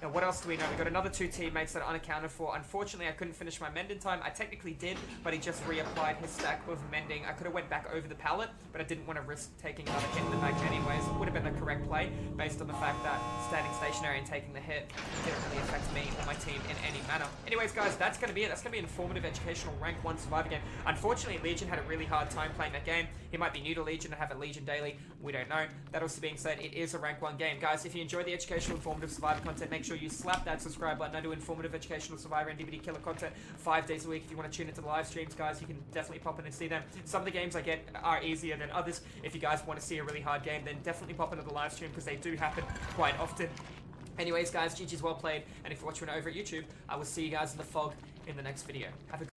A: Now, what else do we know? We've got another 2 teammates that are unaccounted for. Unfortunately, I couldn't finish my mend in time. I technically did, but he just reapplied his stack of mending. I could have went back over the pallet, but I didn't want to risk taking another hit in the back anyways. It would have been the correct play based on the fact that standing stationary and taking the hit didn't really affect me or my team in any manner. Anyways, guys, that's going to be it. That's going to be an informative, educational rank 1 Survivor game. Unfortunately, Legion had a really hard time playing that game. He might be new to Legion and have a Legion daily. We don't know. That also being said, it is a rank 1 game. Guys, if you enjoy the educational, informative Survivor content, make sure you slap that subscribe button. I do informative, educational, Survivor, and DVD killer content 5 days a week. If you want to tune into the live streams, guys, you can definitely pop in and see them. Some of the games I get are easier than others. If you guys want to see a really hard game, then definitely pop into the live stream because they do happen quite often. Anyways, guys, GG's well played, and if you're watching it over at YouTube, I will see you guys in the fog in the next video. Have a